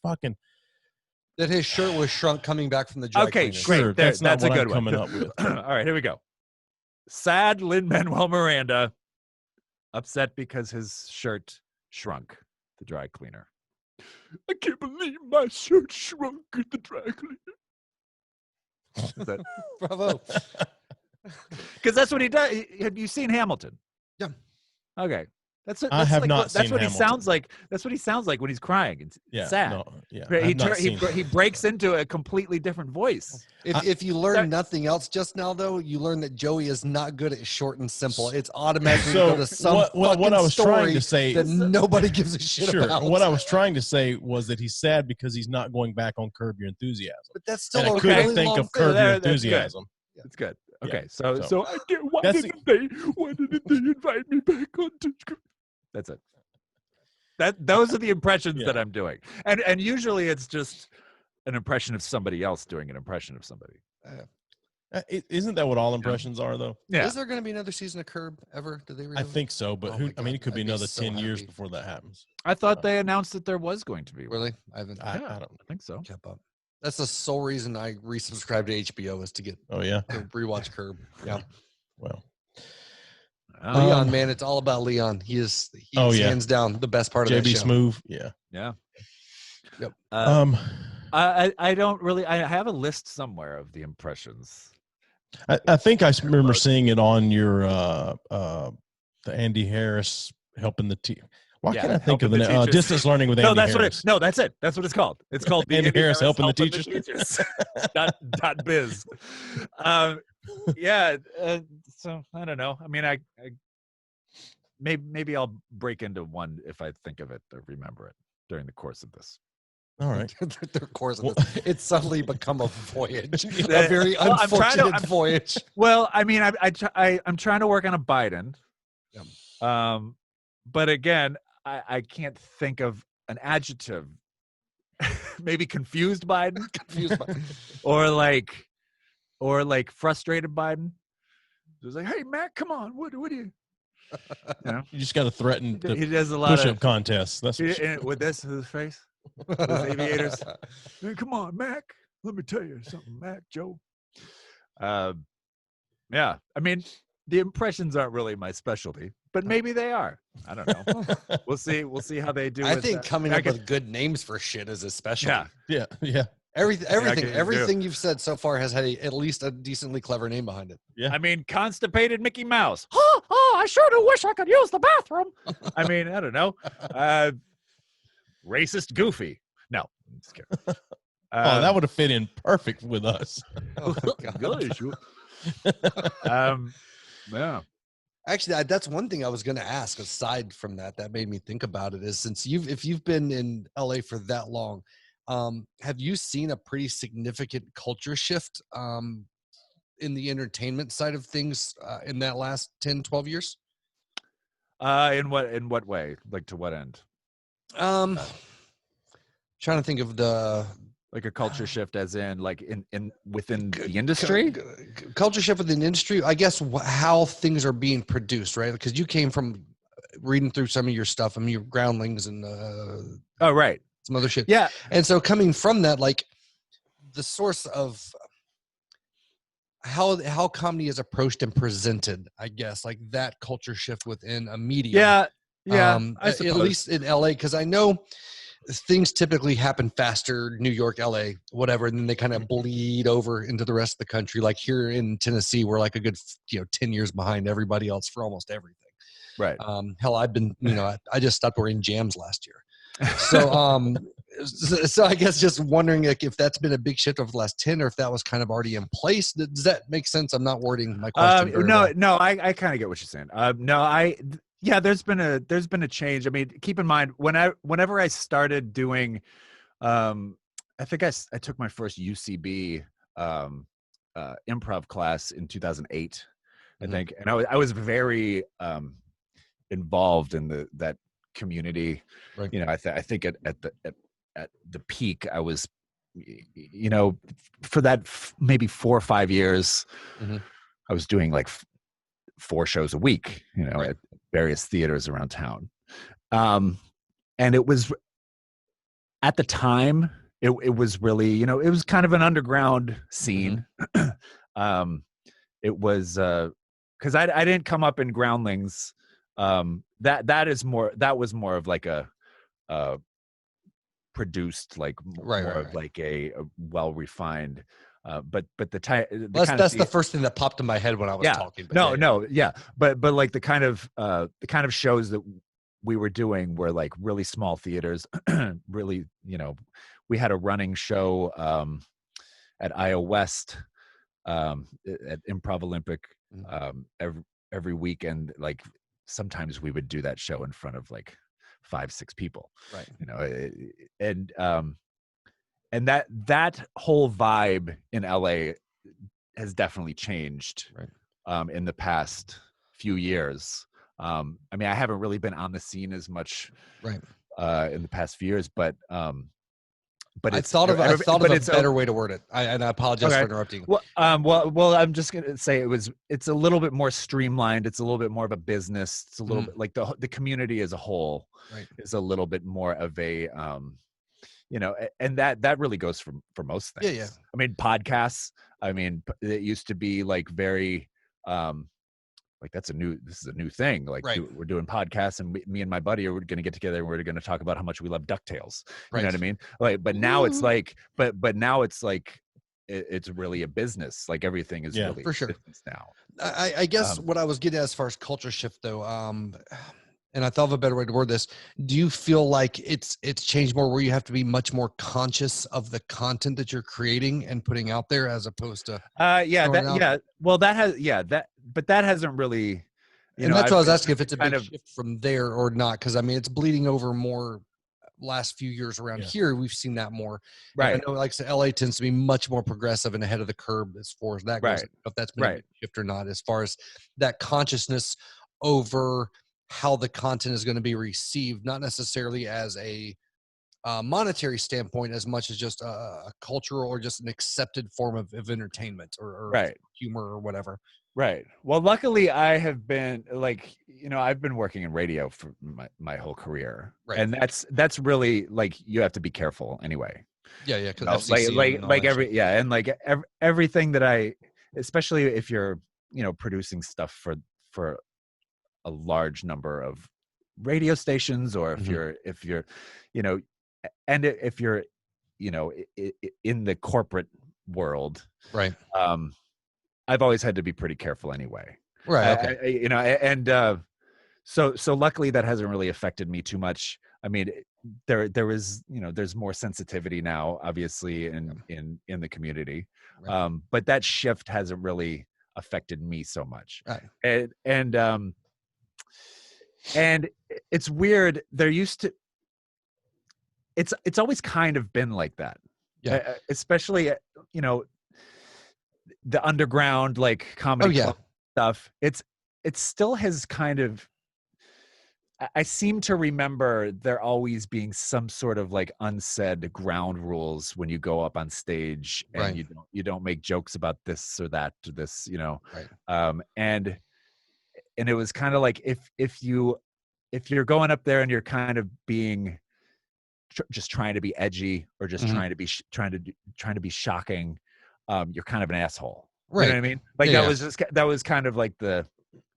fucking. That his shirt was shrunk coming back from the dry cleaner. Sure, that's a good one. Coming up with. All right, here we go. Sad Lin-Manuel Miranda, upset because his shirt shrunk at the dry cleaner. "I can't believe my shirt shrunk at the dry cleaner." Bravo. Because that's what he does. Have you seen Hamilton? Yeah. Okay. That's I have not seen That's what Hamilton. he sounds like. That's what he sounds like when he's crying. It's sad. No, yeah. He breaks into a completely different voice. If you learn nothing else just now, though, you learn that Joey is not good at short and simple. It's automatically go to some what I was story trying to say that nobody gives a shit about. What I was trying to say was that he's sad because he's not going back on Curb Your Enthusiasm. But that's still and a I couldn't really think long of Curb Your That's Enthusiasm. It's good. Okay, Yeah. so why didn't they invite me back on to Scrub? That's it. Those are the impressions that I'm doing, and usually it's just an impression of somebody else doing an impression of somebody. Isn't that what all impressions are, though? Yeah. Is there going to be another season of Curb ever? Do they? I think so, but it could be another 10 years happy. before that happens. I thought they announced that there was going to be. Really? I haven't. I don't think so. Kept up. That's the sole reason I resubscribed to HBO is to get. Oh yeah. To rewatch Curb. Yeah. Well. Leon, man, it's all about Leon. He is hands down the best part of that show. JB Smoove. Yeah. Yep. I don't really. I have a list somewhere of the impressions. I think I remember seeing it on your the Andy Harris helping the team. Why can't I think of the name? Distance Learning with Andy Harris. That's it. That's what it's called. It's called Andy Harris helping the teachers. dot biz. So I don't know. I mean, I maybe I'll break into one if I think of it or remember it during the course of this. All right. The course of this. It's suddenly become a voyage, a very unfortunate voyage. Well, I mean, I'm trying to work on a Biden. Yeah. But again, I can't think of an adjective. Maybe confused Biden, or like frustrated Biden. It was like, hey Matt, come on, what do you? You just got to threaten. He does a lot push-up contests. That's with this his face. Those aviators. Hey, come on, Mac. Let me tell you something, Mac, Joe. Yeah. I mean, the impressions aren't really my specialty, but maybe they are. I don't know. We'll see. We'll see how they do. I think coming up with good names for shit is a specialty. Yeah. Everything you've said so far has had at least a decently clever name behind it. Yeah. I mean, constipated Mickey Mouse. Oh, I sure do wish I could use the bathroom. I mean, I don't know. Racist Goofy. No, I'm just kidding. That would have fit in perfect with us. Oh, yeah. Actually, that's one thing I was going to ask. Aside from that made me think about it. Is since if you've been in LA for that long, have you seen a pretty significant culture shift in the entertainment side of things in that last 10, 12 years? In what way? Like to what end? Trying to think of like a culture shift, as in like in within the industry. Culture shift within the industry. I guess how things are being produced, right? Because you came from reading through some of your stuff. I mean, your Groundlings and right, some other shit. Yeah, and so coming from that, like the source of how comedy is approached and presented, I guess, like that culture shift within a media. Yeah. At least in LA, because I know things typically happen faster, New York, LA, whatever, and then they kind of bleed over into the rest of the country. Like here in Tennessee, we're like a good 10 years behind everybody else for almost everything. Right. Hell, I've been, I just stopped wearing jams last year. So, so I guess just wondering if that's been a big shift over the last 10, or if that was kind of already in place. Does that make sense? I'm not wording my question very well. No, I kind of get what you're saying. There's been a change. I mean, keep in mind whenever I started doing, I think I took my first UCB improv class in 2008, I think, and I was very involved in that community. Right. I think at the peak, I was, for that maybe 4 or 5 years, I was doing like 4 shows a week, right, at various theaters around town. And it was, at the time, it was really, it was kind of an underground scene. It was, cause I didn't come up in Groundlings. That was more of like a produced, like more of like a well-refined, but that's the first thing that popped in my head when I was talking. But but like the kind of shows that we were doing were like really small theaters, really, we had a running show at Iowa West, at Improv Olympic, every weekend. Like sometimes we would do that show in front of like 5-6 people, right? And that whole vibe in LA has definitely changed, right, in the past few years. I mean, I haven't really been on the scene as much, right, in the past few years, but I it's thought of a better way to word it. And I apologize for interrupting. Well, I'm just gonna say it's a little bit more streamlined. It's a little bit more of a business. It's a little bit like the community as a whole is a little bit more of a, and that really goes for most things. Yeah. I mean, podcasts. I mean, it used to be like very, like this is a new thing. Like we're doing podcasts, and me and my buddy are going to get together and we're going to talk about how much we love DuckTales. You know what I mean? Like, but now it's like, but now it's like, it's really a business. Like everything is really for sure business now. I guess what I was getting at as far as culture shift though, and I thought of a better way to word this. Do you feel like it's changed more where you have to be much more conscious of the content that you're creating and putting out there as opposed to well, but that hasn't really, that's why I was asking if it's a big shift from there or not, because I mean it's bleeding over more last few years around here. We've seen that more, right? And I know, like I said, LA tends to be much more progressive and ahead of the curve as far as that goes. If that's been a big shift or not, as far as that consciousness over how the content is going to be received, not necessarily as a monetary standpoint as much as just a cultural or just an accepted form of entertainment or humor or whatever. Right. Well, luckily I have been like, I've been working in radio for my whole career, and that's really like, you have to be careful anyway. Yeah. Cause everything that especially if you're, producing stuff for a large number of radio stations, or if you're, and if you're, in the corporate world, right. I've always had to be pretty careful anyway. Right. Okay. So luckily that hasn't really affected me too much. I mean, there is, there's more sensitivity now, obviously in the community. But that shift hasn't really affected me so much. Right. And it's weird. There used to, it's always kind of been like that. Yeah. Especially, the underground, like comedy club stuff. It still has kind of, I seem to remember there always being some sort of like unsaid ground rules when you go up on stage, and you don't make jokes about this or that or this, and it was kind of like, if you're going up there and you're kind of being just trying to be edgy, or just trying to be shocking, you're kind of an asshole. Right. You know what I mean? Like that was kind of like the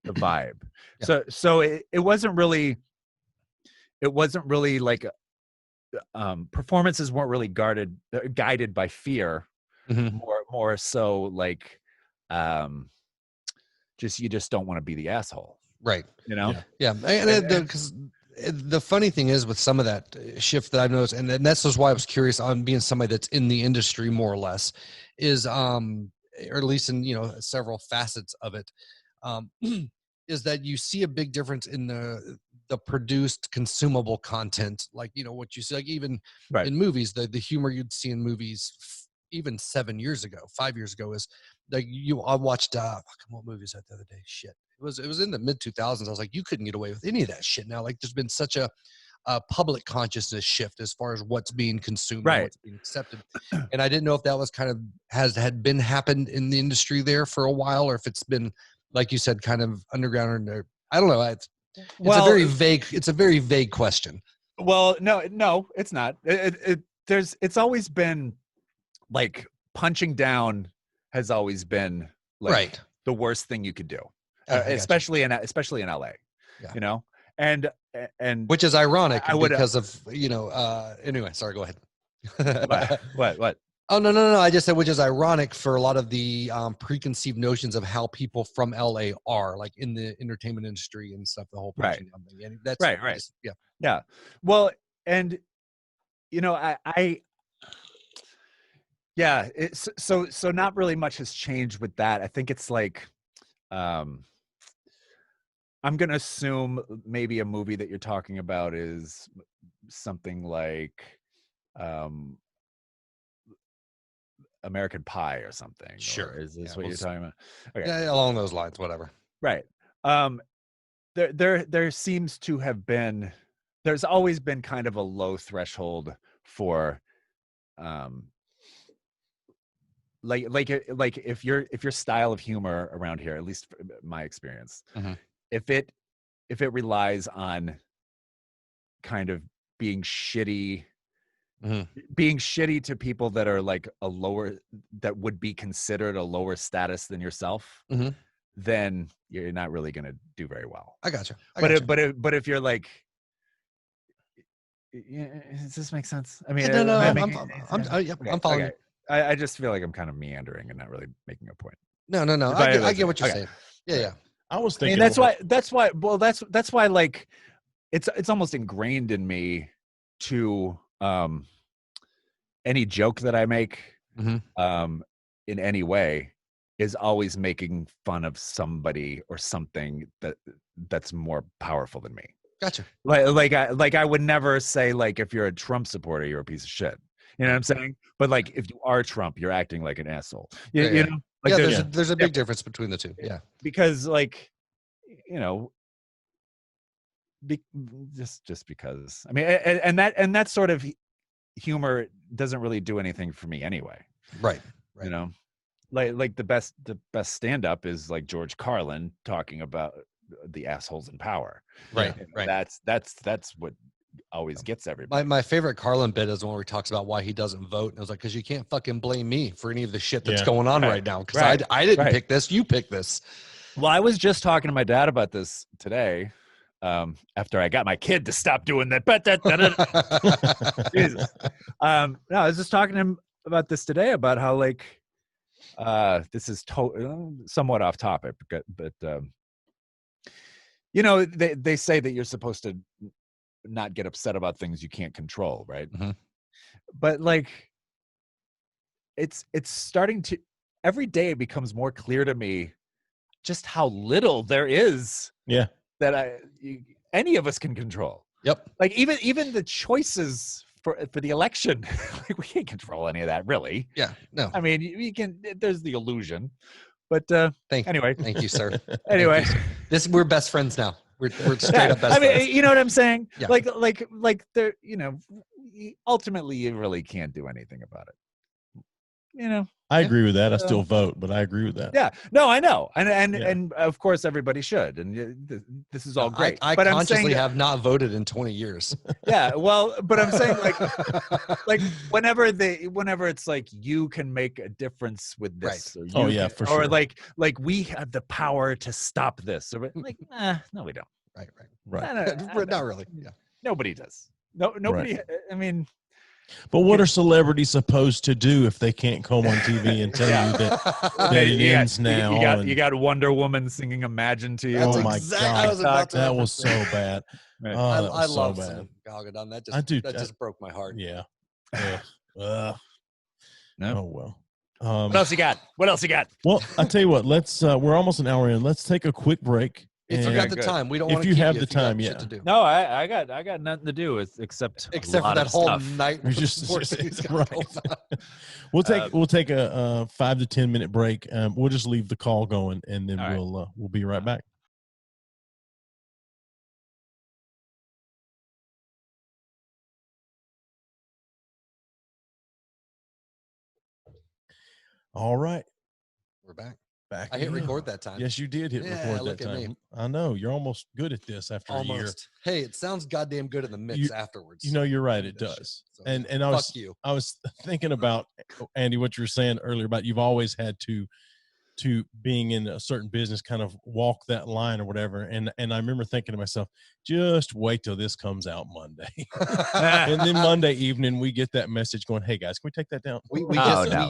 vibe. So it wasn't really like, performances weren't really guided by fear, more so like, you just don't want to be the asshole. Right. Yeah. And because the funny thing is with some of that shift that I've noticed, and that's just why I was curious on being somebody that's in the industry more or less, is or at least in several facets of it, is that you see a big difference in the produced consumable content, like what you see, like even in movies, the humor you'd see in movies even 5 years ago is like I watched what movie was that the other day? Shit. It was in the mid 2000s. I was like, you couldn't get away with any of that shit now. Like there's been such a public consciousness shift as far as what's being consumed and what's being accepted. And I didn't know if that was kind of happened in the industry there for a while, or if it's been, like you said, kind of underground, or I don't know. It's a very vague question. Well, no, it's not. It's always been like, punching down has always been like the worst thing you could do. Especially in LA, and which is ironic because of anyway. Sorry, go ahead. What? Oh, no. I just said, which is ironic for a lot of the preconceived notions of how people from LA are, like in the entertainment industry and stuff, the whole punching down thing. And that's right. just, yeah. Yeah. Well, and, you know, yeah, it's so not really much has changed with that. I think it's like, I'm going to assume maybe a movie that you're talking about is something like American Pie or something. Sure. Or is this what you're talking about? Okay. Yeah, along those lines, whatever. Right. There seems to have been, there's always been kind of a low threshold for like if your style of humor around here, at least my experience, if it relies on kind of being shitty to people that are like that would be considered a lower status than yourself, then you're not really going to do very well. I gotcha. But if you're like, does this make sense? I mean, no, I'm following. Okay. I just feel like I'm kind of meandering and not really making a point. No. I get what you're saying. Yeah. I was thinking. I mean, that's why like it's almost ingrained in me to any joke that I make in any way is always making fun of somebody or something that's more powerful than me. Gotcha. Like I would never say, like, if you're a Trump supporter, you're a piece of shit. You know what I'm saying? But like, if you are Trump, you're acting like an asshole. You know? Like, there's a big difference between the two. Yeah. Because, like, you know, just because. I mean, and that sort of humor doesn't really do anything for me anyway. Right. You know, like the best stand-up is like George Carlin talking about the assholes in power. Right. That's what always gets everybody. My favorite Carlin bit is the one where he talks about why he doesn't vote. And I was like, because you can't fucking blame me for any of the shit that's going on right now. Because I didn't pick this. You picked this. Well, I was just talking to my dad about this today. After I got my kid to stop doing that. Jesus. No, I was just talking to him about this today, about how, like, this is somewhat off topic, but you know, they say that you're supposed to not get upset about things you can't control, right? But like, it's starting to, every day it becomes more clear to me just how little there is that any of us can control. Yep. Like even the choices for the election, like, we can't control any of that, really. Yeah. No. I mean, we can. There's the illusion, but anyway. Thank you, sir. Anyway, we're best friends now. We're straight up best I mean, friends. you know what I'm saying? Yeah. Like there, you know, ultimately you really can't do anything about it. You know. I agree with that. I still vote, but I agree with that. Yeah, no, I know, and of course everybody should, and this is all great. I but consciously have not voted in 20 years. Yeah, well, but I'm saying, like whenever it's like, you can make a difference with this, right. For sure. Or like we have the power to stop this, or like, no, we don't. Right. Not really. Yeah. Nobody does. Nobody. Right. I mean. But what are celebrities supposed to do if they can't come on TV and tell you that it ends now? You got Wonder Woman singing "Imagine" to you. Oh my God, that was so bad. Right. I love Gal Gadot. That just broke my heart. Yeah. No. Oh well. What else you got? Well, I tell you what. Let's. We're almost an hour in. Let's take a quick break. If you got the time, we don't want to. If you have the time, yeah. To do. No, I got nothing to do except for that whole night. We're just right. We'll take a 5 to 10 minute break. We'll just leave the call going, and then we'll be right back. All right, we're back. I hit record that time. Yes, you did hit record that time. Me. I know. You're almost good at this after a year. Hey, it sounds goddamn good in the mix afterwards. You know, you're right. It does. So, and I was thinking about, Andy, what you were saying earlier about you've always had to to being in a certain business kind of walk that line or whatever. And I remember thinking to myself, just wait till this comes out Monday. And then Monday evening we get that message going, hey guys, can we take that down? We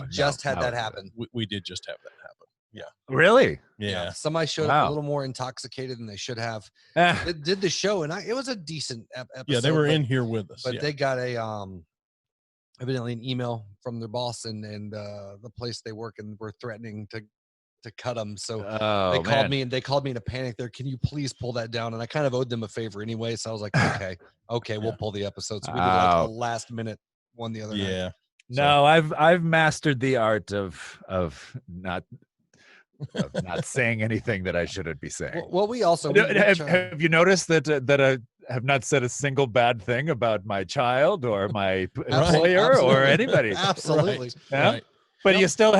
just had that happen. We did just have that happen. Yeah. Really? Yeah. Somebody showed up a little more intoxicated than they should have. It did the show, and it was a decent episode. Yeah, they were in here with us. But they got evidently an email from their boss and the place they work, and were threatening to cut them. So they called me in a panic there. Can you please pull that down? And I kind of owed them a favor anyway. So I was like, okay, we'll pull the episut. So we did like a last minute one the other night. Yeah. No, I've mastered the art of not saying anything that I shouldn't be saying. Well, we also have you noticed that I have not said a single bad thing about my child or my employer or anybody. Absolutely. Yeah? Right. But you still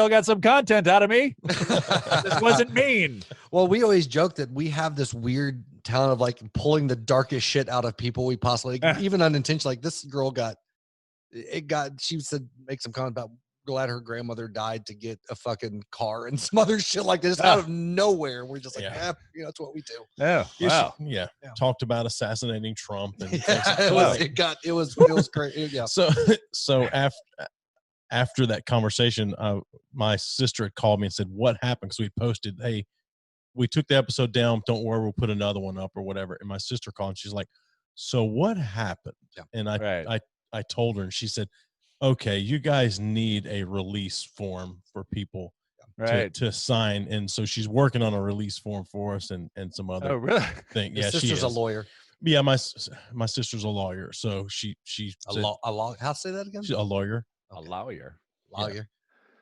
got some content out of me. This wasn't mean. Well, we always joke that we have this weird talent of like pulling the darkest shit out of people we possibly, even unintentionally. Like this girl she said, make some comment about glad her grandmother died to get a fucking car and some other shit like this out of nowhere. We're just like, that's what we do. Yeah. Wow. Yeah. Talked about assassinating Trump. And it was great. Yeah. So after that conversation, my sister had called me and said, what happened? Because we posted, hey, we took the episode down. Don't worry, we'll put another one up or whatever. And my sister called and she's like, so what happened? Yeah. And I told her, and she said, okay, you guys need a release form for people to sign. And so she's working on a release form for us and some other thing. Yeah, sister's a lawyer. Yeah, my sister's a lawyer. So she how say that again? She's a lawyer. A lawyer. Lawyer.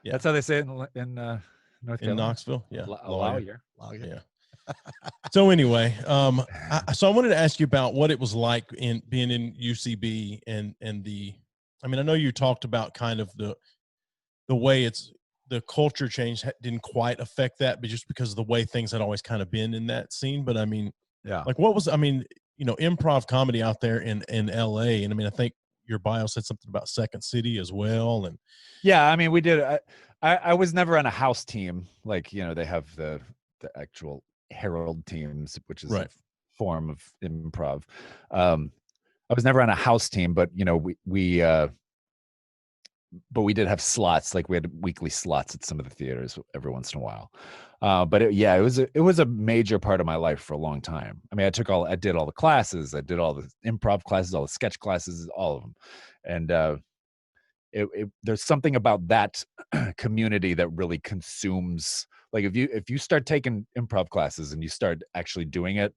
Yeah. That's how they say it in North Carolina. In Knoxville. Yeah. A lawyer. Yeah. So anyway, so I wanted to ask you about what it was like in being in UCB and I know you talked about kind of the way the culture change didn't quite affect that, but just because of the way things had always kind of been in that scene. But like what was, improv comedy out there in LA. And I think your bio said something about Second City as well. And we did. I was never on a house team. Like, they have the actual Herald teams, which is a form of improv. I was never on a house team, but we did have slots. Like we had weekly slots at some of the theaters every once in a while. But it was a major part of my life for a long time. I did all the classes, I did all the improv classes, all the sketch classes, all of them. And there's something about that community that really consumes. Like if you start taking improv classes and you start actually doing it,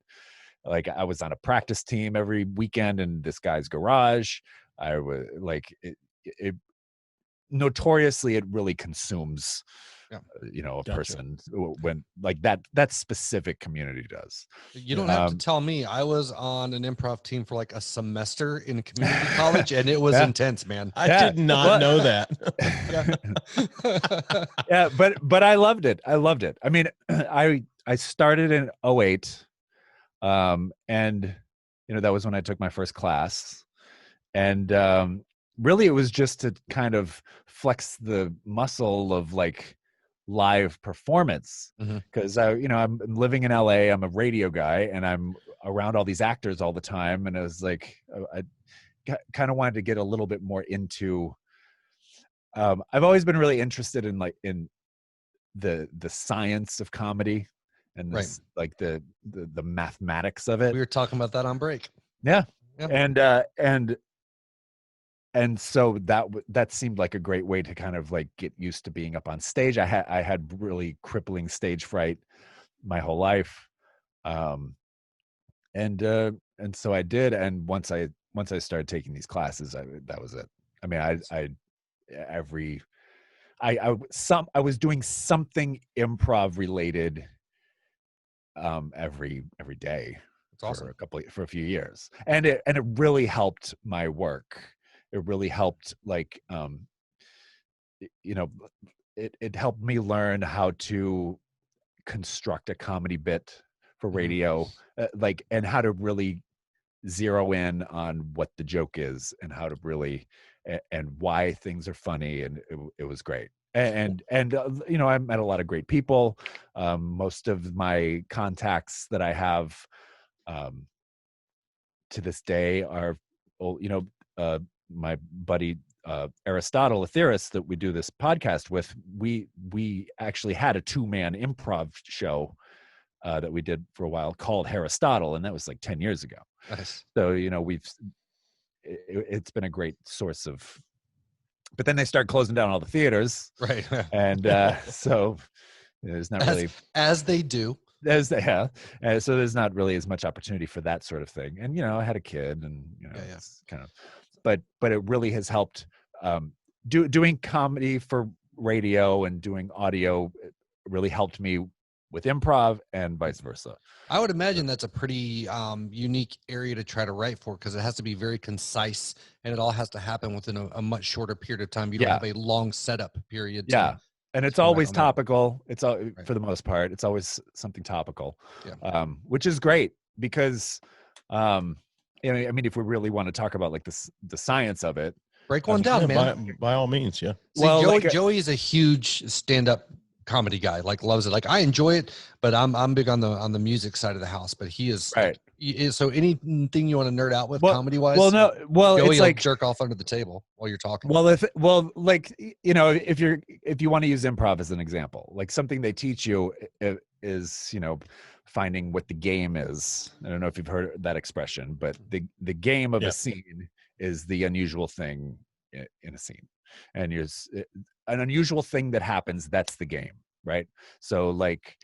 like I was on a practice team every weekend in this guy's garage. I was like, it notoriously, it really consumes, a person when like that specific community does. You don't have to tell me. I was on an improv team for like a semester in community college, and it was intense, man. I did not know that. But I loved it. I started in 2008. And that was when I took my first class, and really it was just to kind of flex the muscle of like live performance, because I'm living in LA, I'm a radio guy, and I'm around all these actors all the time, and I was like, I kind of wanted to get a little bit more into I've always been really interested in the science of comedy and this, like the mathematics of it. We were talking about that on break. Yeah. And so that seemed like a great way to kind of like get used to being up on stage. I had really crippling stage fright my whole life. And so I did. And once I started taking these classes, that was it. I was doing something improv related every day. That's awesome. For a few years, and it really helped my work. It really helped, like, it helped me learn how to construct a comedy bit for radio, and how to really zero in on what the joke is and how to really and why things are funny, and it was great. and you know, I met a lot of great people. Most of my contacts that I have to this day are, you know, my buddy Aristotle, a theorist that we do this podcast with. We actually had a 2-man improv show that we did for a while called Aristotle, and that was like 10 years ago. Nice. So, you know, it's been a great source of, but then they start closing down all the theaters. Right. And so there's not really, as they do. As they have. So there's not really as much opportunity for that sort of thing. And, you know, I had a kid and, you know, it's kind of, but it really has helped doing comedy for radio and doing audio. It really helped me with improv and vice versa. I would imagine that's a pretty unique area to try to write for, because it has to be very concise and it all has to happen within a much shorter period of time. You don't have a long setup period. Yeah. And it's always topical. It's all, right. For the most part, it's always something topical, which is great because, I mean, if we really want to talk about like the science of it, break one down, man. By all means, yeah. See, well, Joey is a huge stand-up comedy guy, like loves it. Like I enjoy it, but I'm big on the music side of the house. But he is right. So anything you want to nerd out with comedy wise? Joey it's like jerk off under the table while you're talking. Like, you know, if you want to use improv as an example, like something they teach you is, you know, finding what the game is. I don't know if you've heard that expression, but the game of a scene is the unusual thing in a scene. And there's an unusual thing that happens. That's the game, right? So like,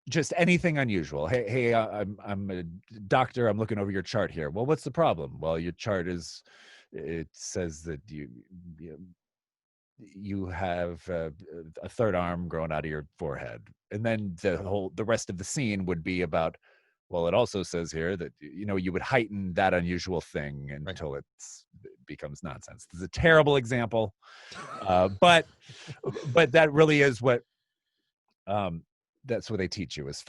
just anything unusual. Hey, I'm a doctor. I'm looking over your chart here. Well, what's the problem? Well, your chart it says that you have a third arm growing out of your forehead, and then the rest of the scene would be about. Well, it also says here that, you know, you would heighten that unusual thing until it becomes nonsense. It's a terrible example, but that really is what that's what they teach you, is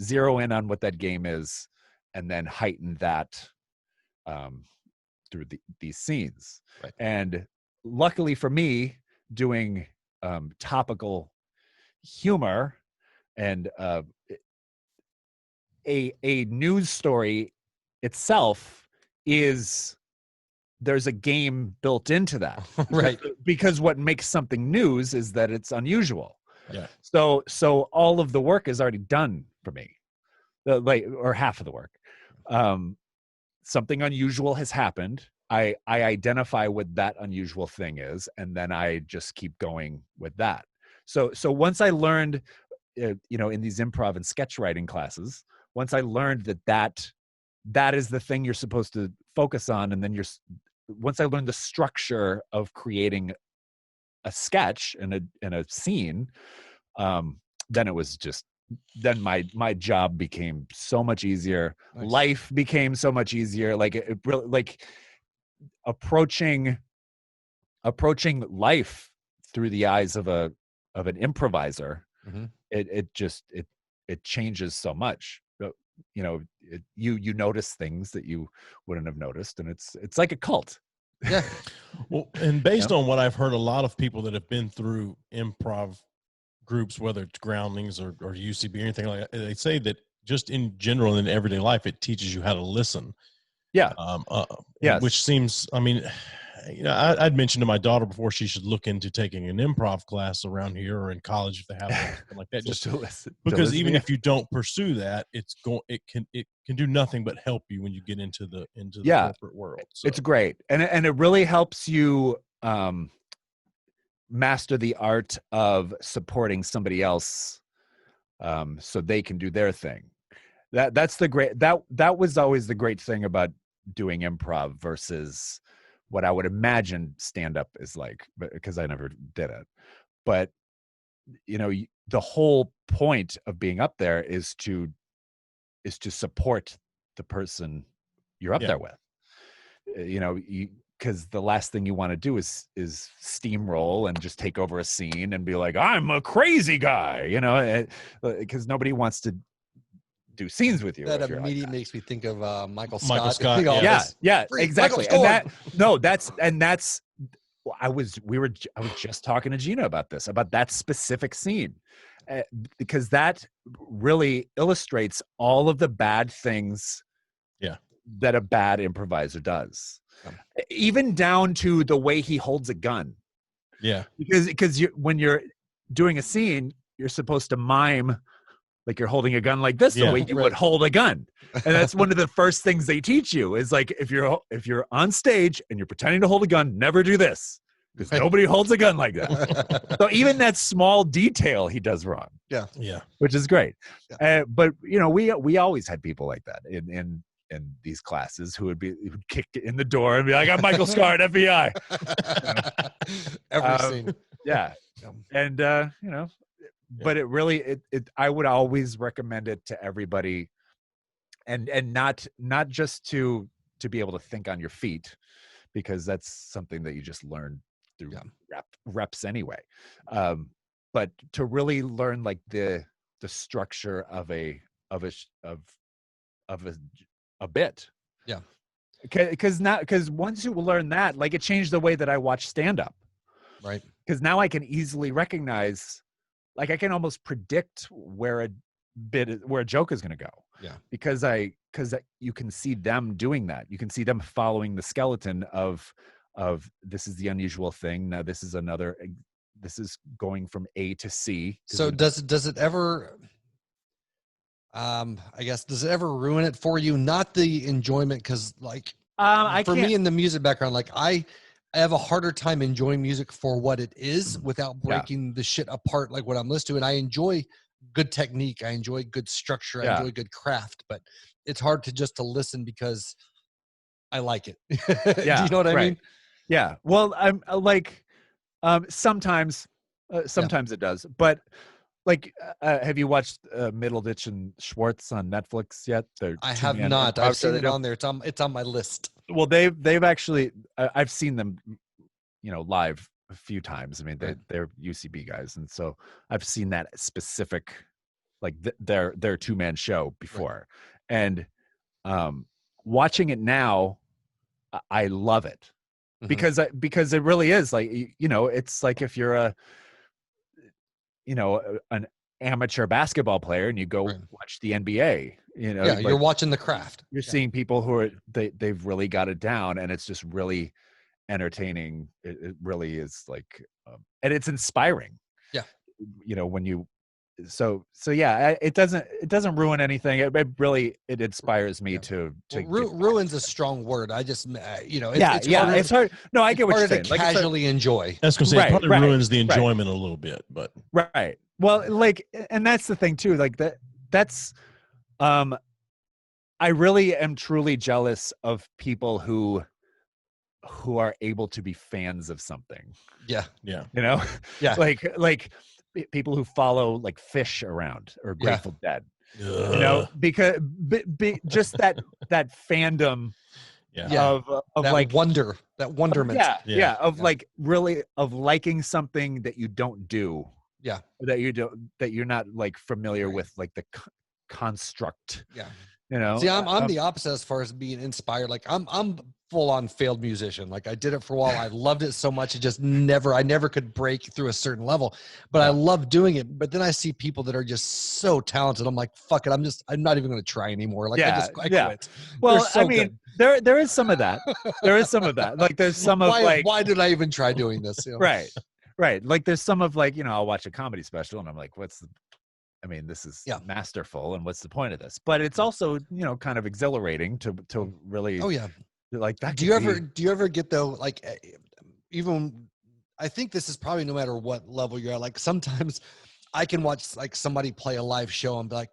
zero in on what that game is, and then heighten that through these scenes. Right. And luckily for me, doing topical humor and a news story itself there's a game built into that. Right. Because what makes something news is that it's unusual. Yeah. So all of the work is already done for me, or half of the work. Something unusual has happened. I identify what that unusual thing is, and then I just keep going with that. So once I learned, you know, in these improv and sketch writing classes, once I learned that is the thing you're supposed to focus on, and then once I learned the structure of creating a sketch and a scene, then it was just, then my job became so much easier. Nice. Life became so much easier. Like it really, like approaching life through the eyes of an improviser. Mm-hmm. It changes so much. You know, you notice things that you wouldn't have noticed, and it's like a cult. Yeah. Well, and based on what I've heard, a lot of people that have been through improv groups, whether it's Groundlings or UCB or anything like that, they say that just in general in everyday life, it teaches you how to listen. Yeah. Yes. Which seems, I mean, you know, I'd mentioned to my daughter before she should look into taking an improv class around here or in college if they have something like that. just to listen. Because even if you don't pursue that, it can do nothing but help you when you get into the corporate world. So. It's great, and it really helps you master the art of supporting somebody else, so they can do their thing. That's the great. That was always the great thing about doing improv versus what I would imagine stand-up is like, because I never did it. But, you know, the whole point of being up there is to support the person you're up there with. You know, because the last thing you want to do is steamroll and just take over a scene and be like, I'm a crazy guy, you know, because nobody wants to do scenes with you. That immediately makes me think of Michael Scott. Michael Scott. Yeah, exactly. And that's I was just talking to Gina about that specific scene, because that really illustrates all of the bad things that a bad improviser does, even down to the way he holds a gun. Yeah, because when you're doing a scene, you're supposed to mime like you're holding a gun like this, the way you would hold a gun. And that's one of the first things they teach you is like, if you're on stage and you're pretending to hold a gun, never do this, because nobody holds a gun like that. So even that small detail he does wrong. Yeah. Which is great. But we always had people like that in these classes who'd kick in the door and be like, "I'm Michael Scarr at FBI." Every scene. Yeah. And but it really, I would always recommend it to everybody, and not just to be able to think on your feet, because that's something that you just learn through reps anyway. But to really learn like the structure of a bit. Yeah. Because once you learn that, like, it changed the way that I watch stand up. Right. Because now I can easily recognize, like, I can almost predict where a joke is going to go. Yeah. Because you can see them doing that. You can see them following the skeleton of this is the unusual thing. Now this is going from A to C. So does it ever, I guess, does it ever ruin it for you? Not the enjoyment. Cause like, for me in the music background, like I have a harder time enjoying music for what it is without breaking the shit apart, like what I'm listening to. And I enjoy good technique. I enjoy good structure. I enjoy good craft, but it's hard to listen because I like it. Do you know what I mean? Yeah. Well, I'm like, sometimes it does, but like, have you watched Middleditch and Schwartz on Netflix yet? I have not. I've seen it on there. It's on my list. Well, they've actually, I've seen them, live a few times. I mean, they're UCB guys, and so I've seen that specific, like their 2-man show before, and watching it now, I love it. Because it really is like, it's like if you're an amateur basketball player and you go watch the NBA, you're watching the craft. You're seeing people who they've really got it down, and it's just really entertaining. It really is like, and it's inspiring. Yeah. When you, so yeah, it doesn't ruin anything. It really inspires me to ruin's a strong word. I just it's hard. No, I get what you're saying. To casually enjoy. That's gonna say it probably ruins the enjoyment a little bit, but right. Well, like, and that's the thing too. Like that's I really am truly jealous of people who are able to be fans of something. Yeah. Yeah. Like people who follow like Fish around or Grateful Dead, because just that fandom of that like wonderment. Like really of liking something that you don't do. Yeah. That you're not like familiar with, like the construct. Yeah. See, I'm the opposite as far as being inspired. Like I'm full on failed musician. Like I did it for a while. I loved it so much. I never could break through a certain level, but I love doing it. But then I see people that are just so talented. I'm like, fuck it. I'm not even going to try anymore. Like I quit. Well, I mean, there is some of that. There is some of that. Like there's some why did I even try doing this? Right. Like there's some of like, I'll watch a comedy special and I'm like, this is masterful, and what's the point of this? But it's also, kind of exhilarating to really like that. Do you ever get though, like, even, I think this is probably no matter what level you're at, like sometimes I can watch like somebody play a live show and be like,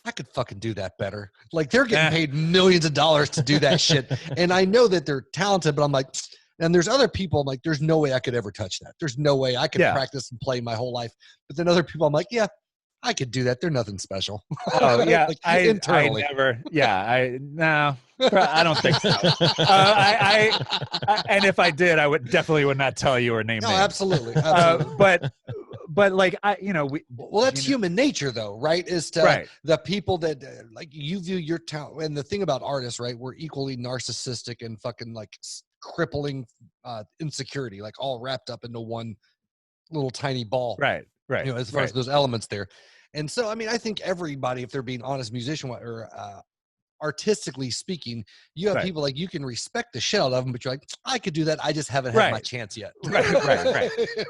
I could fucking do that better. Like they're getting paid millions of dollars to do that shit. And I know that they're talented, but I'm like, and there's other people, I'm like, there's no way I could ever touch that. There's no way I could practice and play my whole life. But then other people, I'm like, yeah, I could do that. They're nothing special. Oh yeah. Like, I never, no, I don't think so. And if I did, I would not tell you or name names. Absolutely. But like, that's human nature though, right? Is to the people that like you view your talent. And the thing about artists, right? We're equally narcissistic and fucking like crippling insecurity, like all wrapped up into one little tiny ball. Right. You know, as far as those elements there. And so, I mean, I think everybody, if they're being honest musician or artistically speaking, you have people like, you can respect the shit out of them, but you're like, I could do that. I just haven't had my chance yet.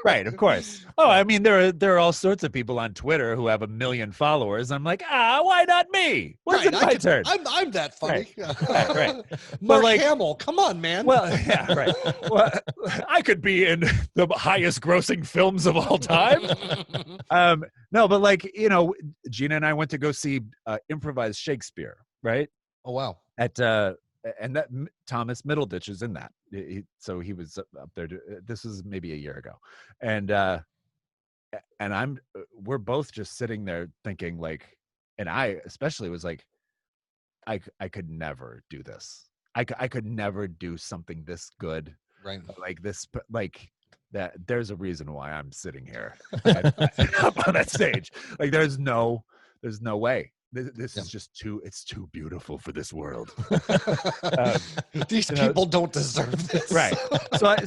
Right. Of course. Oh, I mean, there are all sorts of people on Twitter who have 1 million followers. I'm like, why not me? When's it my turn? I'm that funny. Right. Mark Hamill, come on, man. Well, yeah, right. Well, I could be in the highest grossing films of all time. No, but like, you know, Gina and I went to go see improvised Shakespeare, right? Oh, wow. At and that Thomas Middleditch is in that. So he was up there. This was maybe a year ago, and we're both just sitting there thinking like, and I especially was like, I could never do this. I could never do something this good, right? Like this, like that. There's a reason why I'm sitting here up on that stage. Like there's no way. This is just it's too beautiful for this world. These people don't deserve this. Right.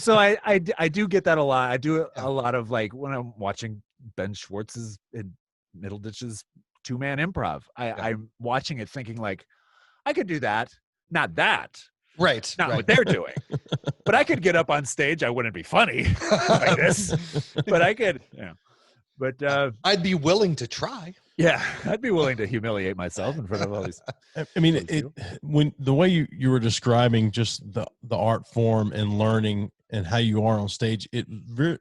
So I do get that a lot. I do a lot of like when I'm watching Ben Schwartz's and Middleditch's 2-man improv, I'm watching it thinking like, I could do that. Not that. Right. Not what they're doing. But I could get up on stage. I wouldn't be funny like this. But I could, But I'd be willing to try. Yeah, I'd be willing to humiliate myself in front of all these. I mean, when the way you were describing just the art form and learning and how you are on stage, it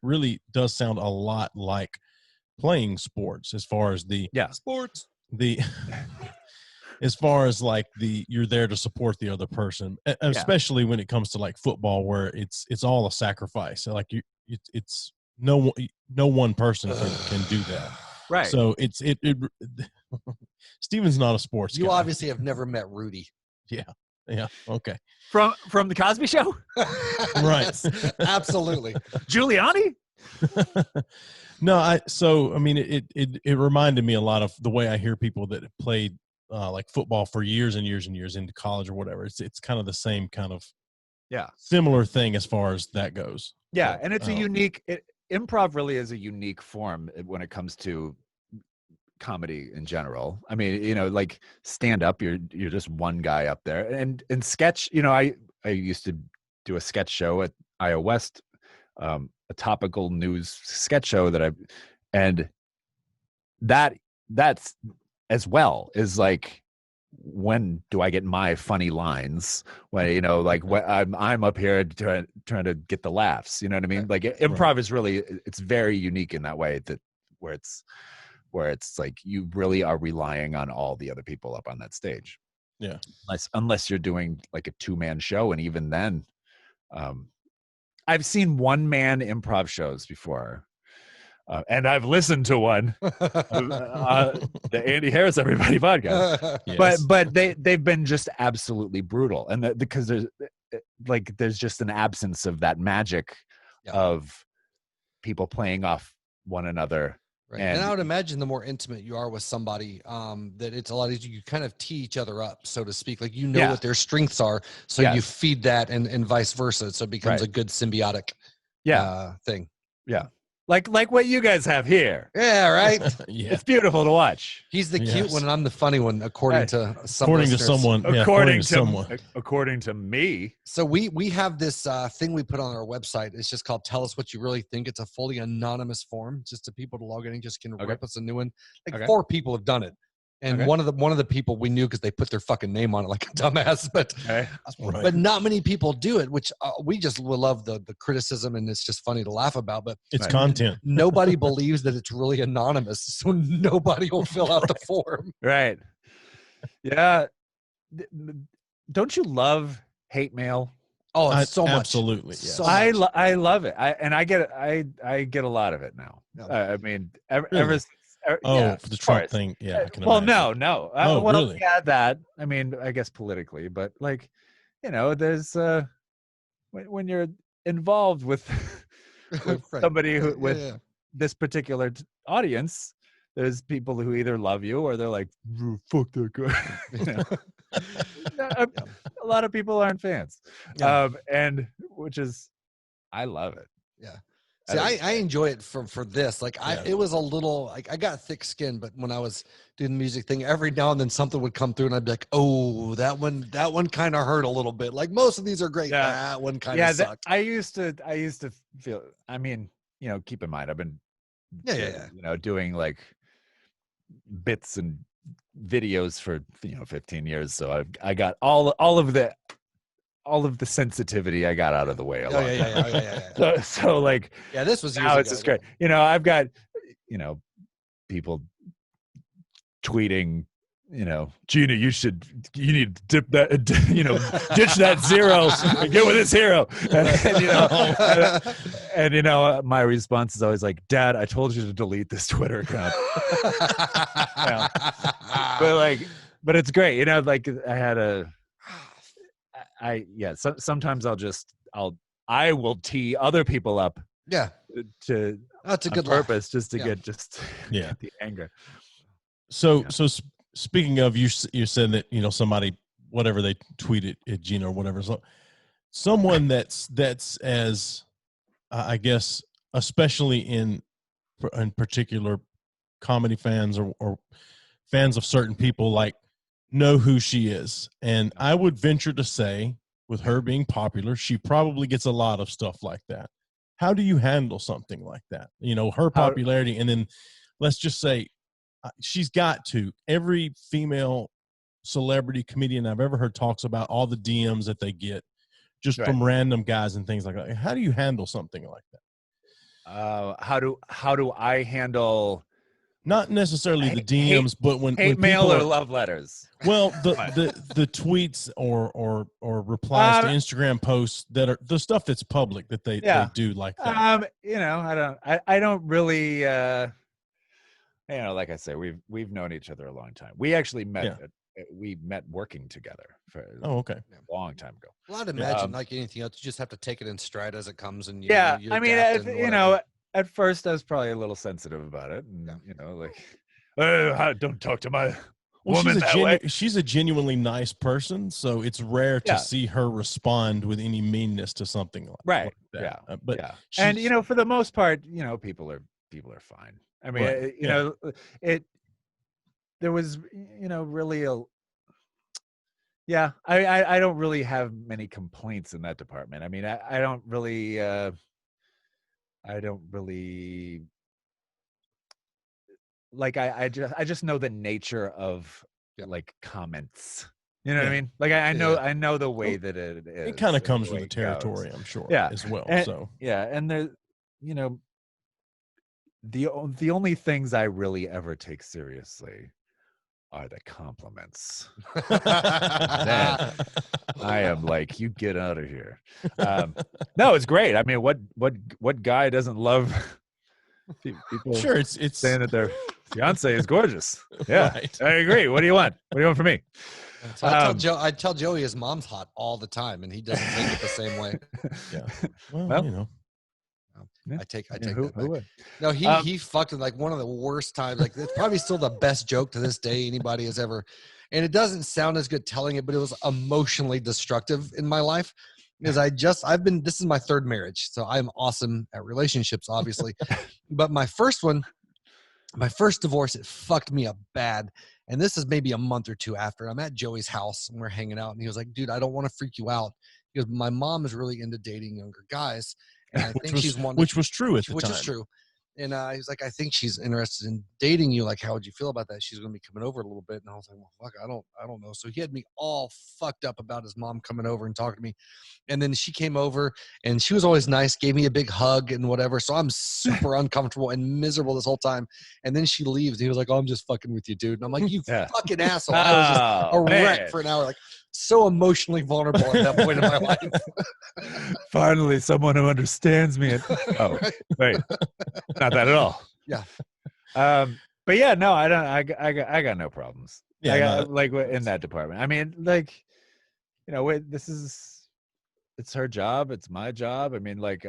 really does sound a lot like playing sports as far as sports. As far as like you're there to support the other person, especially when it comes to like football, where it's all a sacrifice. So like it's no one person can do that. Right. So it Steven's not a sports guy. You obviously have never met Rudy. Yeah. Okay. From the Cosby Show? Right. Yes, absolutely. Giuliani? No, I mean it reminded me a lot of the way I hear people that have played like football for years and years and years into college or whatever. It's kind of the same kind of similar thing as far as that goes. Yeah, and it's a unique improv really is a unique form when it comes to comedy in general. I mean, you know, like stand up, you're just one guy up there, and sketch. You know, I used to do a sketch show at Iowa West, a topical news sketch show and that's as well is like, when do I get my funny lines? When, you know, like when I'm up here trying to get the laughs, you know what I mean? Like improv is really, it's very unique in that way, that where it's like you really are relying on all the other people up on that stage. Yeah. Unless you're doing like a 2-man show. And even then, I've seen 1-man improv shows before. And I've listened to one, the Andy Harris Everybody podcast. Yes. But they've been just absolutely brutal, and because there's just an absence of that magic of people playing off one another. Right. And I would imagine the more intimate you are with somebody, that it's a lot easier. You kind of tee each other up, so to speak. Like, you know what their strengths are, so you feed that, and vice versa. So it becomes a good symbiotic thing. Yeah. Like what you guys have here. Yeah, right. It's beautiful to watch. He's the cute one, and I'm the funny one, according to someone. According to me. So we have this thing we put on our website. It's just called "Tell Us What You Really Think." It's a fully anonymous form, just to people to log in and just can rip us a new one. Like 4 people have done it. And one of the people we knew, because they put their fucking name on it like a dumbass, but not many people do it, which we just love the criticism, and it's just funny to laugh about. But it's content. Nobody believes that it's really anonymous, so nobody will fill out the form. Right. Yeah. Don't you love hate mail? Oh, so much. Absolutely. Yes. So I love it. I get a lot of it now. I mean, ever since. For the Trump thing. Yeah. I can well, imagine. no. Really? Yeah, that. I mean, I guess politically, but like, you know, there's when you're involved with somebody with this particular audience, there's people who either love you or they're like, fuck that guy. You know? A lot of people aren't fans, and which is I love it. Yeah. See, I enjoy it for this. Like it was a little like I got thick skin, but when I was doing the music thing, every now and then something would come through and I'd be like, oh, that one kind of hurt a little bit. Like most of these are great. Yeah. That one kind of sucked. I used to feel, I mean, keep in mind, I've been, doing like bits and videos for 15 years. So I got all of the sensitivity I got out of the way. So like, this was now it's just great. I've got, people tweeting, Gina, you need to dip that, ditch that zero and get with this hero. And my response is always like, Dad, I told you to delete this Twitter account. But it's great. Like I had sometimes I will tee other people up. Yeah. That's a good purpose, just to get the anger. So speaking of, you said that somebody, whatever they tweeted at Gina or whatever, so someone that's as I guess, especially in particular comedy fans or fans of certain people, like, know who she is. And I would venture to say, with her being popular, she probably gets a lot of stuff like that. How do you handle something like that? Her popularity, and then let's just say she's got to. Every female celebrity comedian I've ever heard talks about all the DMs that they get just from random guys and things like that. How do you handle something like that? How do I handle? Not necessarily the DMs, but when mail or love letters. Well, the tweets or replies to Instagram posts that are the stuff that's public that they do like that. I don't really. Like I say, we've known each other a long time. We actually met. We met working together for a long time ago. Well, I'd imagine like anything else, you just have to take it in stride as it comes. And I mean, at first I was probably a little sensitive about it, and don't talk to my woman that way. She's a genuinely nice person, so it's rare to see her respond with any meanness to something like that. And for the most part, people are fine. I mean, there was really I don't really have many complaints in that department. I mean, I don't really like, I just know the nature of like comments. You know what I mean? Like I know the way that it is. It kind of comes with the territory, I'm sure. As well. And there, the only things I really ever take seriously are the compliments. Then I am like, you get out of here. No, it's great. I mean, what guy doesn't love people? Sure, it's saying that their fiance is gorgeous. Yeah, right. I agree. What do you want? What do you want from me? So I tell Joey his mom's hot all the time, and he doesn't take it the same way. Yeah. Well, I take that. No, he fucked like one of the worst times. Like, it's probably still the best joke to this day anybody has ever. And it doesn't sound as good telling it, but it was emotionally destructive in my life. Because this is my third marriage, so I'm awesome at relationships, obviously. But my first divorce, it fucked me up bad. And this is maybe a month or two after. I'm at Joey's house and we're hanging out, and he was like, "Dude, I don't want to freak you out." He goes, "My mom is really into dating younger guys." And I think she's one, which was true at the time. Which is true. And he was like, "I think she's interested in dating you. Like, how would you feel about that? She's going to be coming over a little bit." And I was like, "Well, fuck, I don't know." So he had me all fucked up about his mom coming over and talking to me. And then she came over, and she was always nice, gave me a big hug and whatever. So I'm super uncomfortable and miserable this whole time. And then she leaves. And he was like, "Oh, I'm just fucking with you, dude." And I'm like, "You fucking asshole." I was just a wreck for an hour. Like, so emotionally vulnerable at that point in my life. Finally, someone who understands me. Wait, not that at all. Yeah. But yeah, no, I don't. I got no problems. Yeah, I got, like in that department. I mean, like, it's her job. It's my job. I mean, like,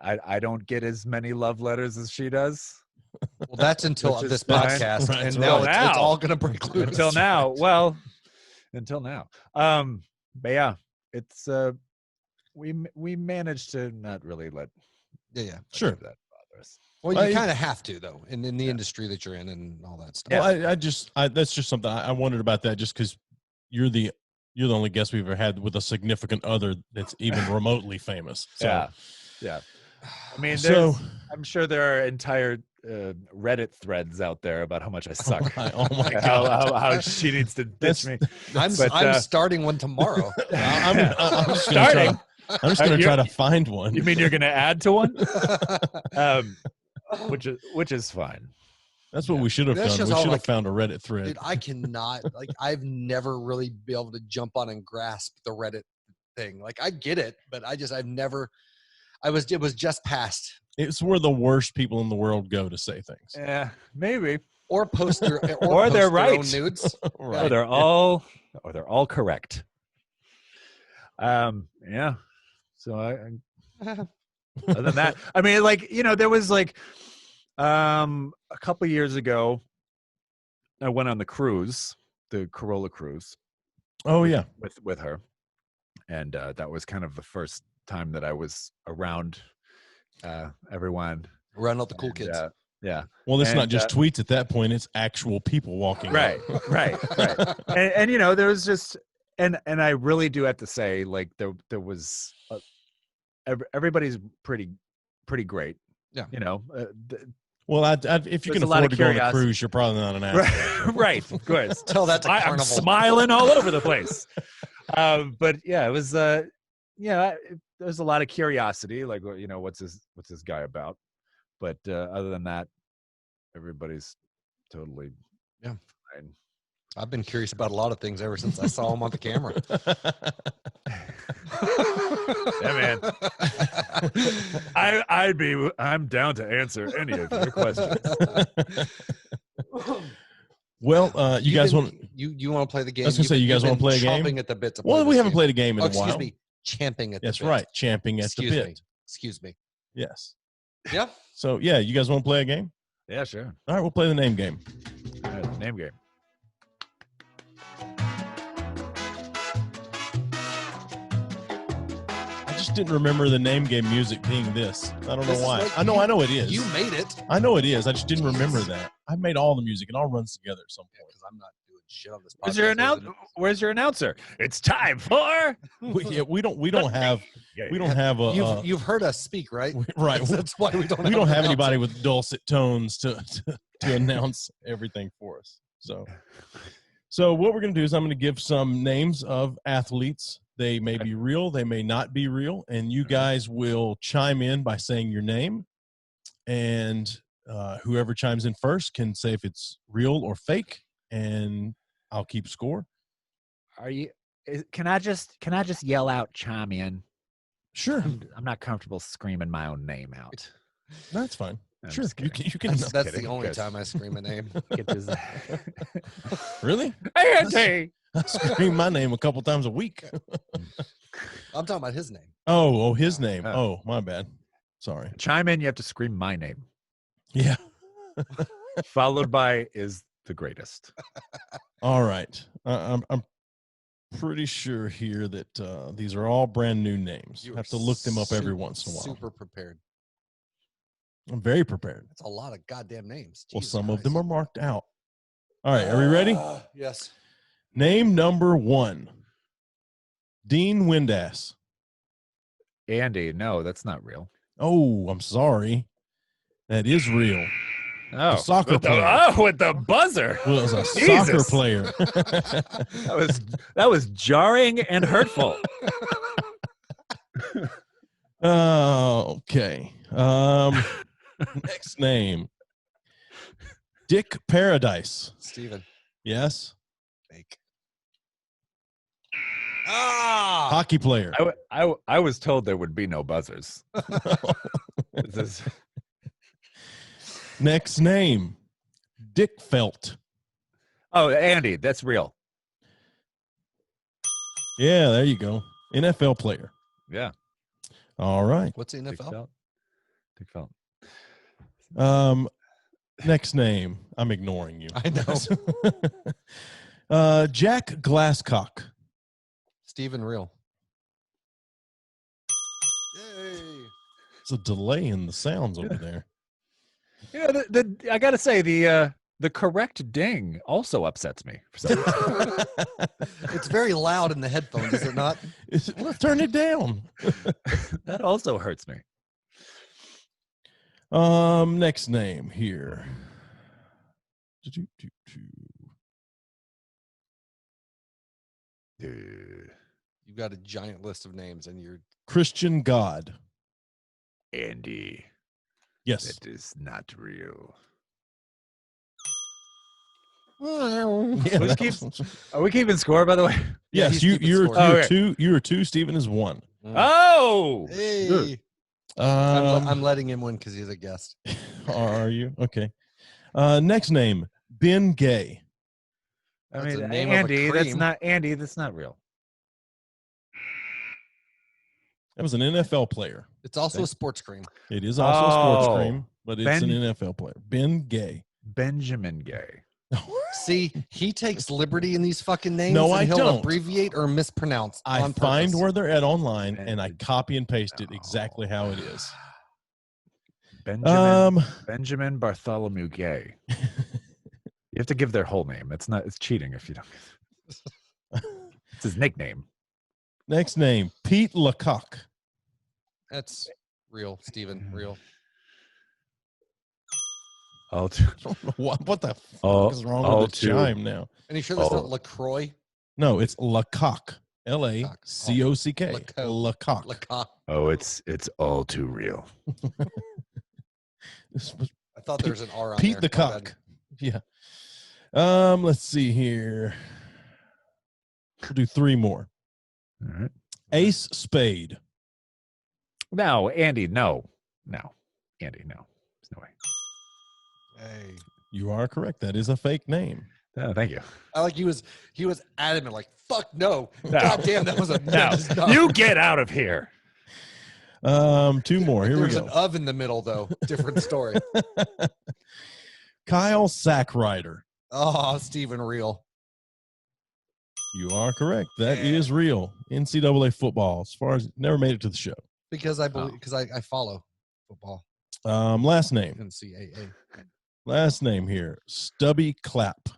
I don't get as many love letters as she does. Well, that's until this podcast, right, and now it's all going to break loose. Until now. But yeah, it's we managed to not really let sure that bother us. Well, you kind of have to though, in the industry that you're in and all that stuff. Well, that's just something I wondered about that, just because you're the only guest we've ever had with a significant other that's even remotely famous. So, yeah. I mean, so I'm sure there are entire Reddit threads out there about how much I suck. Oh my God. how she needs to ditch me. I'm starting one tomorrow. I'm starting. I'm just going to try to find one. You mean you're going to add to one? Which is fine. That's what we should have done. We should have found a Reddit thread. Dude, I cannot, I've never really been able to jump on and grasp the Reddit thing. Like, I get it, but it was just past. It's where the worst people in the world go to say things. Yeah, maybe. Or post their, or they're right. Own nudes. Right. Or they're all correct. Yeah. So other than that, I mean, there was a couple years ago, I went on the cruise, the Corolla cruise. Oh yeah, with her, and that was kind of the first time that I was around everyone, around all the cool kids. Yeah. Well, it's not just tweets at that point; it's actual people walking. Right. And there was just, and I really do have to say, there was everybody's pretty great. Yeah. Well, if you can afford to go on a cruise, you're probably not an asshole. Right, of course. Tell that to Carnival. I'm smiling all over the place. But yeah, it was there's a lot of curiosity, what's this guy about? But other than that, everybody's totally fine. I've been curious about a lot of things ever since I saw him on the camera. Yeah, man. I'm down to answer any of your questions. Well, you guys want you want to play the game? I was gonna say, you guys want to play a game? Chomping at the bit to play well, we haven't game. played a game in a while. Excuse me, champing at the bit. That's right, champing at the bit. Excuse me. Yes. Yeah. So yeah, you guys want to play a game? Yeah, sure. All right, we'll play the name game. All right, name game. I just didn't remember the name game music being this. I don't know why. I know it is. You made it. I know it is. I just didn't remember that. I made all the music. It all runs together at some point. Because I'm not doing shit on this podcast. Where's your announcer? It's time for. We don't have a. You've heard us speak, right? Right. That's why we don't. We don't have anybody with dulcet tones to announce everything for us. So what we're going to do is I'm going to give some names of athletes. They may be real, they may not be real, and you guys will chime in by saying your name, and whoever chimes in first can say if it's real or fake, and I'll keep score. Can I just yell out chime in? Sure. I'm not comfortable screaming my own name out. That's fine. I'm sure. You can. That's the only time I scream a name. Really? Hey, I scream my name a couple times a week. I'm talking about his name. Oh, his name. Oh, my bad. Sorry. Chime in. You have to scream my name. Yeah. Followed by is the greatest. All right. I'm pretty sure here that these are all brand new names. You have to look them up every once in a while. Super prepared. I'm very prepared. That's a lot of goddamn names. Well, some of them are marked out. All right. Are we ready? Yes. Name number 1. Dean Windass. Andy, no, that's not real. Oh, I'm sorry. That is real. Oh, a soccer player. With the buzzer. Well, it was a soccer player. that was jarring and hurtful. Okay. Next name. Dick Paradise. Steven. Yes. Fake. Hockey player. I was told there would be no buzzers. Next name. Dick Felt. Oh, Andy, that's real. Yeah, there you go. NFL player. Yeah. All right. What's the NFL? Dick Felt. Next name. I'm ignoring you. I know. Jack Glasscock. Steven Real. It's a delay in the sounds over there. Yeah, I gotta say the correct ding also upsets me. It's very loud in the headphones, is it not? Let's turn it down. That also hurts me. Next name here. You've got a giant list of names, and you're Christian God. Andy. Yes. It is not real. Yeah, are we keeping score, by the way? Yes, you're two. Stephen is one. Oh, hey. I'm letting him win because he's a guest. Are you? Okay. Next name, Ben Gay. I mean, Andy, that's not real. That was an NFL player. It's also a sports cream. It is also a sports cream, but it's an NFL player. Ben Gay. Benjamin Gay. See, he takes liberty in these fucking names. No, and he'll don't abbreviate or mispronounce. I find where they're at online, and I copy and paste it exactly how it is. Benjamin Bartholomew Gay. You have to give their whole name. It's cheating if you don't. It's his nickname. Next name, Pete Lecoq. That's real, Stephen. Real. What the fuck is wrong with the chime now? And you sure that's not LaCroix? No, it's Lecoq. L-A-C-O-C-K. Lecoq. Oh, it's all too real. I thought there was an R on Pete there. the Cock. Yeah. Let's see here. We'll do three more. All right. Ace Spade. No, Andy, no. Andy, no. There's no way. Hey. You are correct. That is a fake name. Oh, thank you. I like he was adamant, like, fuck no. God damn, that was a no. You get out of here. Two more. Here we go. There's an of in the middle, though. Different story. Kyle Sackrider. Oh, Stephen, real. You are correct. That is real. NCAA football. As far as never made it to the show. Because I believe I follow football. Last name. NCAA. Last name here. Stubby Clapp.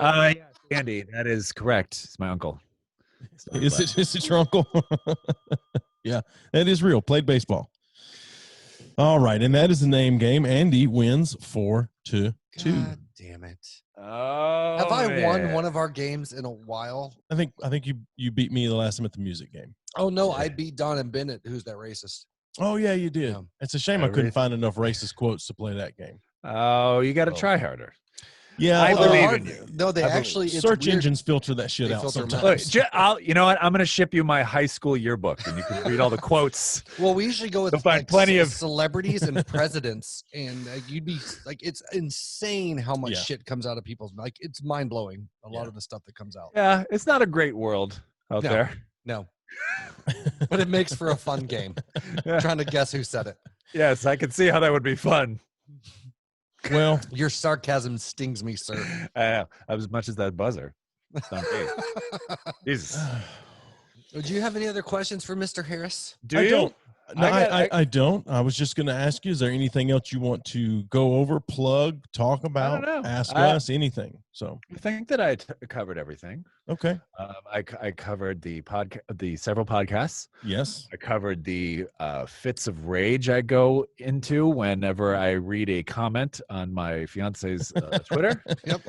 Yeah, Andy, that is correct. It's my uncle. Is it your uncle? Yeah, that is real. Played baseball. All right, and that is the name game. Andy wins 4-2. God damn it. Oh, have I won one of our games in a while? I think you beat me the last time at the music game. Oh no, I beat Don and Bennett. Who's that racist? Oh yeah, you did. Yeah. It's a shame I couldn't find enough racist quotes to play that game. Oh, you got to try harder. Yeah, I believe in you. No, they actually search engines filter that shit out sometimes. Look, you know what? I'm going to ship you my high school yearbook, and you can read all the quotes. Well, we usually go with find plenty of celebrities and presidents, and you'd be like, it's insane how much shit comes out of people's like. It's mind blowing. A lot of the stuff that comes out. Yeah, it's not a great world out there. No, but it makes for a fun game. Trying to guess who said it. Yes, I can see how that would be fun. Well, your sarcasm stings me, sir. As much as that buzzer. Jesus. Do you have any other questions for Mr. Harris? I don't. No, I don't. I was just going to ask you, is there anything else you want to go over, plug, talk about, ask us, anything? So I think that I covered everything. Okay. I covered the several podcasts. Yes. I covered the fits of rage I go into whenever I read a comment on my fiance's Twitter. Yep.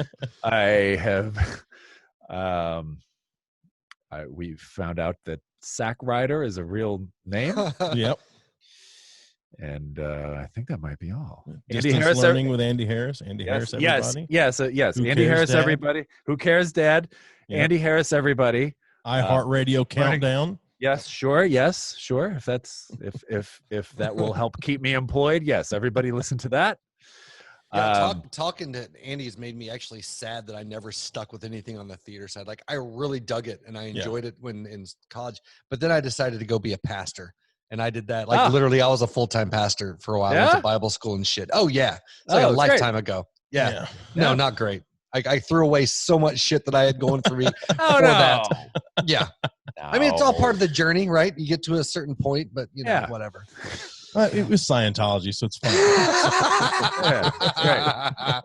I have. We found out that Sack Rider is a real name. Yep. And I think that might be all. Andy Harris learning with Andy Harris. Andy Harris, everybody. Yes. Andy Harris, Dad? Everybody. Who cares, Dad? Yep. Andy Harris, everybody. iHeartRadio countdown. Yes, sure. Yes, sure. If that will help keep me employed, yes. Everybody, listen to that. Yeah, talking to Andy's made me actually sad that I never stuck with anything on the theater side. Like, I really dug it and I enjoyed it when in college, but then I decided to go be a pastor, and I did that. Like, literally, I was a full-time pastor for a while. I went to Bible school and shit. Oh yeah, it's like a lifetime ago. Yeah. No, not great. I threw away so much shit that I had going for me. That. Yeah. No. I mean, it's all part of the journey, right? You get to a certain point, but whatever. It was Scientology, so it's fine. Yeah, right.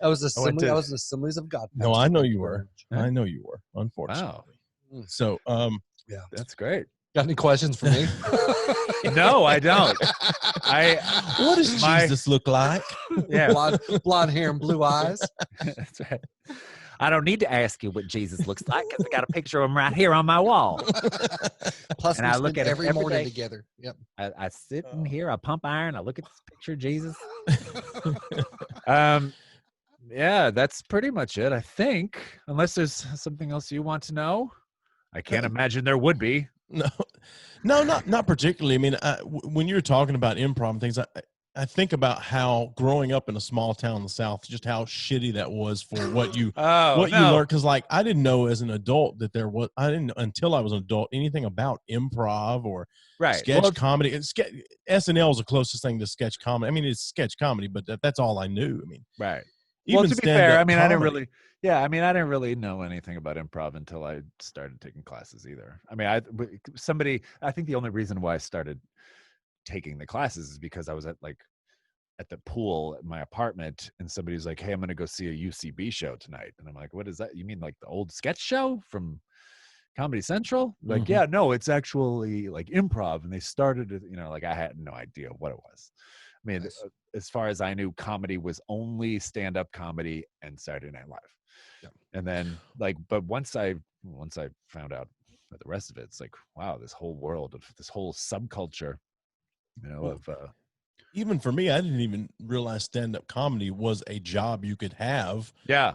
I was the Assemblies of God. No, I know you were. I know you were. Unfortunately. Wow. So, yeah, that's great. Got any questions for me? No, I don't. What does Jesus look like? Yeah, blonde hair and blue eyes. That's right. I don't need to ask you what Jesus looks like because I got a picture of him right here on my wall. Plus, and we I look at every him morning day. together. Yep. I sit in here, I pump iron, I look at this picture of Jesus. Yeah, that's pretty much it, I think. Unless there's something else you want to know. I can't imagine there would be. No, not particularly. I mean, when you're talking about improv and things, I think about how growing up in a small town in the South, just how shitty that was for what you you learned. Because like I didn't know as an adult that there was. I didn't until I was an adult anything about improv or sketch comedy. SNL is the closest thing to sketch comedy. I mean, it's sketch comedy, but that's all I knew. I mean, right. Even well, to be fair, I mean, comedy. I didn't really. Yeah, I mean, I didn't really know anything about improv until I started taking classes either. I mean, I think the only reason why I started taking the classes is because I was at the pool at my apartment and somebody was like, hey, I'm going to go see a UCB show tonight. And I'm like, what is that? You mean like the old sketch show from Comedy Central? Like, yeah, no, it's actually like improv. And they started it, like I had no idea what it was. I mean, as far as I knew, comedy was only stand-up comedy and Saturday Night Live. Yeah. And then but once I found out the rest of it, it's like, wow, this whole world of this whole subculture, even for me, I didn't even realize stand-up comedy was a job you could have. Yeah.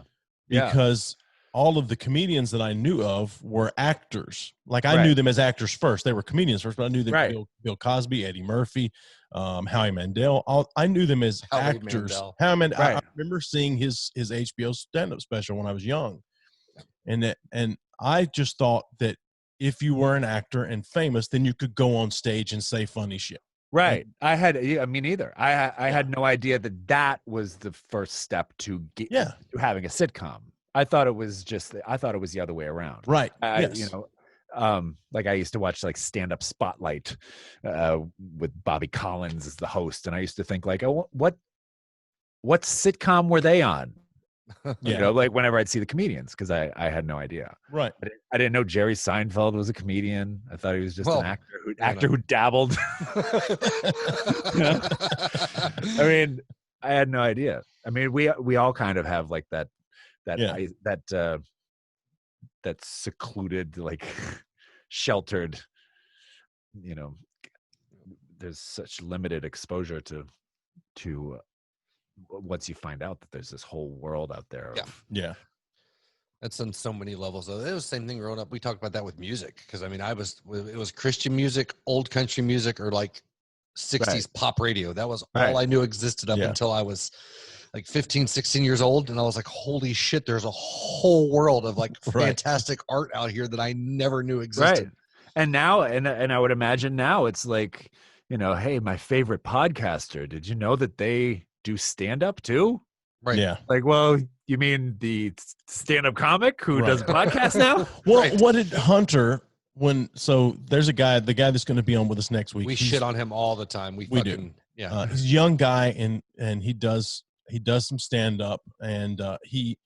Because all of the comedians that I knew of were actors. Like I knew them as actors first. They were comedians first, but I knew them Bill Cosby, Eddie Murphy, Howie Mandel. I knew them as actors. I remember seeing his HBO stand-up special when I was young. And I just thought that if you were an actor and famous, then you could go on stage and say funny shit. Right. Me neither. I had no idea that was the first step to having a sitcom. I thought it was the other way around. Right. Yes. I used to watch Stand Up Spotlight with Bobby Collins as the host. And I used to think what sitcom were they on? Whenever I'd see the comedians, because I had no idea. Right. I didn't know Jerry Seinfeld was a comedian. I thought he was just an actor who dabbled. I mean, I had no idea. I mean, we all kind of have that secluded, sheltered, there's such limited exposure to once you find out that there's this whole world out there. That's on so many levels. It was the same thing growing up. We talked about that with music. Cause I mean, it was Christian music, old country music, or 60s pop radio. That was all I knew existed up until I was 15, 16 years old. And I was like, holy shit, there's a whole world of fantastic art out here that I never knew existed. Right. And now, and I would imagine now it's hey, my favorite podcaster, did you know that they do stand-up too? Right. Yeah. Well, you mean the stand-up comic who does a podcast now? Well, what did Hunter there's the guy that's going to be on with us next week. We shit on him all the time. We do. Yeah. He's a young guy and he does some stand-up, and he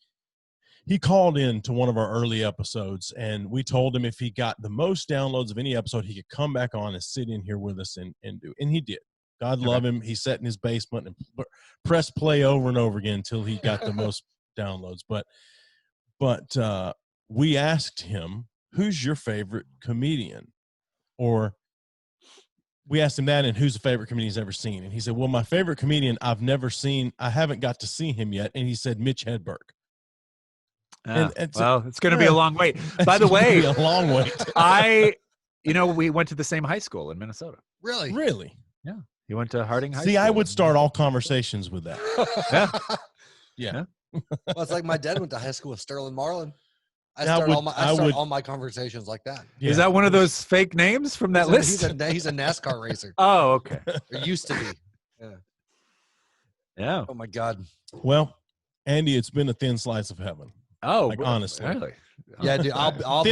called in to one of our early episodes, and we told him if he got the most downloads of any episode, he could come back on and sit in here with us and do. And he did. God love him. He sat in his basement and pressed play over and over again until he got the most downloads. But we asked him, who's your favorite comedian? Or we asked him that, and who's the favorite comedian he's ever seen? And he said, well, my favorite comedian I've never seen, I haven't got to see him yet. And he said, Mitch Hedberg. It's going to be a long wait. By the way, a long wait. We went to the same high school in Minnesota. Really? Really? Yeah. You went to Harding High See, School. I would start all conversations with that. Yeah. Well, it's like my dad went to high school with Sterling Marlin. I start all my conversations like that. Yeah. Is that one of those fake names from that list? He's a NASCAR racer. Oh, okay. Or used to be. Yeah. Oh my God. Well, Andy, it's been a thin slice of heaven. Oh, honestly. Really? Yeah, dude. I'll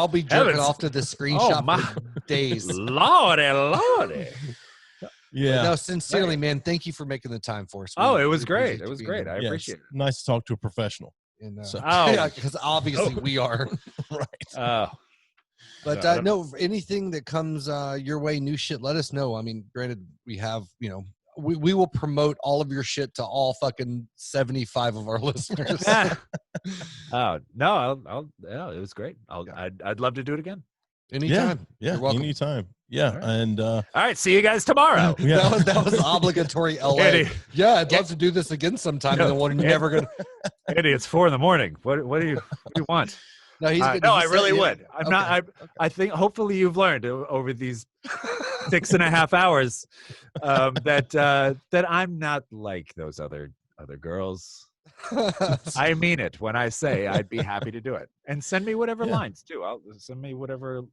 be jerking off to this screenshot for days. Lordy. Yeah. No, sincerely, man. Thank you for making the time for us. It was great. It was great. I appreciate it. Nice to talk to a professional. And, So. because obviously we are. Right. But no, anything that comes your way, new shit, let us know. I mean, granted, we have, we will promote all of your shit to all fucking 75 of our listeners. No, it was great. I'd love to do it again. Anytime. Yeah. You're welcome. Anytime. Yeah. Right. And all right, see you guys tomorrow. That was obligatory LA. Eddie. Yeah, I'd love to do this again sometime. And then we're never gonna Eddie, it's 4 a.m. What do you want? No, I really would. I'm not. I think hopefully you've learned over these 6.5 hours that I'm not like those other girls. I mean it when I say I'd be happy to do it. And send me whatever lines too. Send me whatever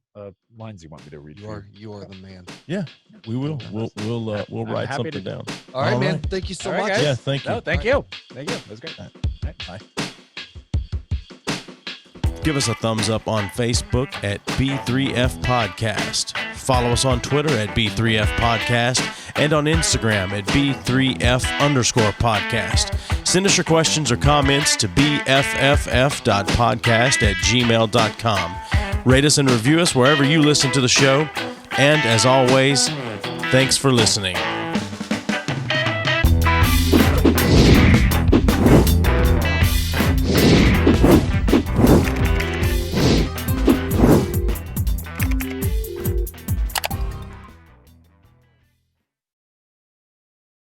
lines you want me to read. You are the man. Yeah, we will. We'll write something down. All right, man. Thank you so much. Guys. Yeah, thank you. No, thank you. Thank you. That was great. All right. Bye. Give us a thumbs up on Facebook at B3F Podcast. Follow us on Twitter at B3F Podcast and on Instagram at B3F_podcast. Send us your questions or comments to bfff.podcast@gmail.com. Rate us and review us wherever you listen to the show. And as always, thanks for listening.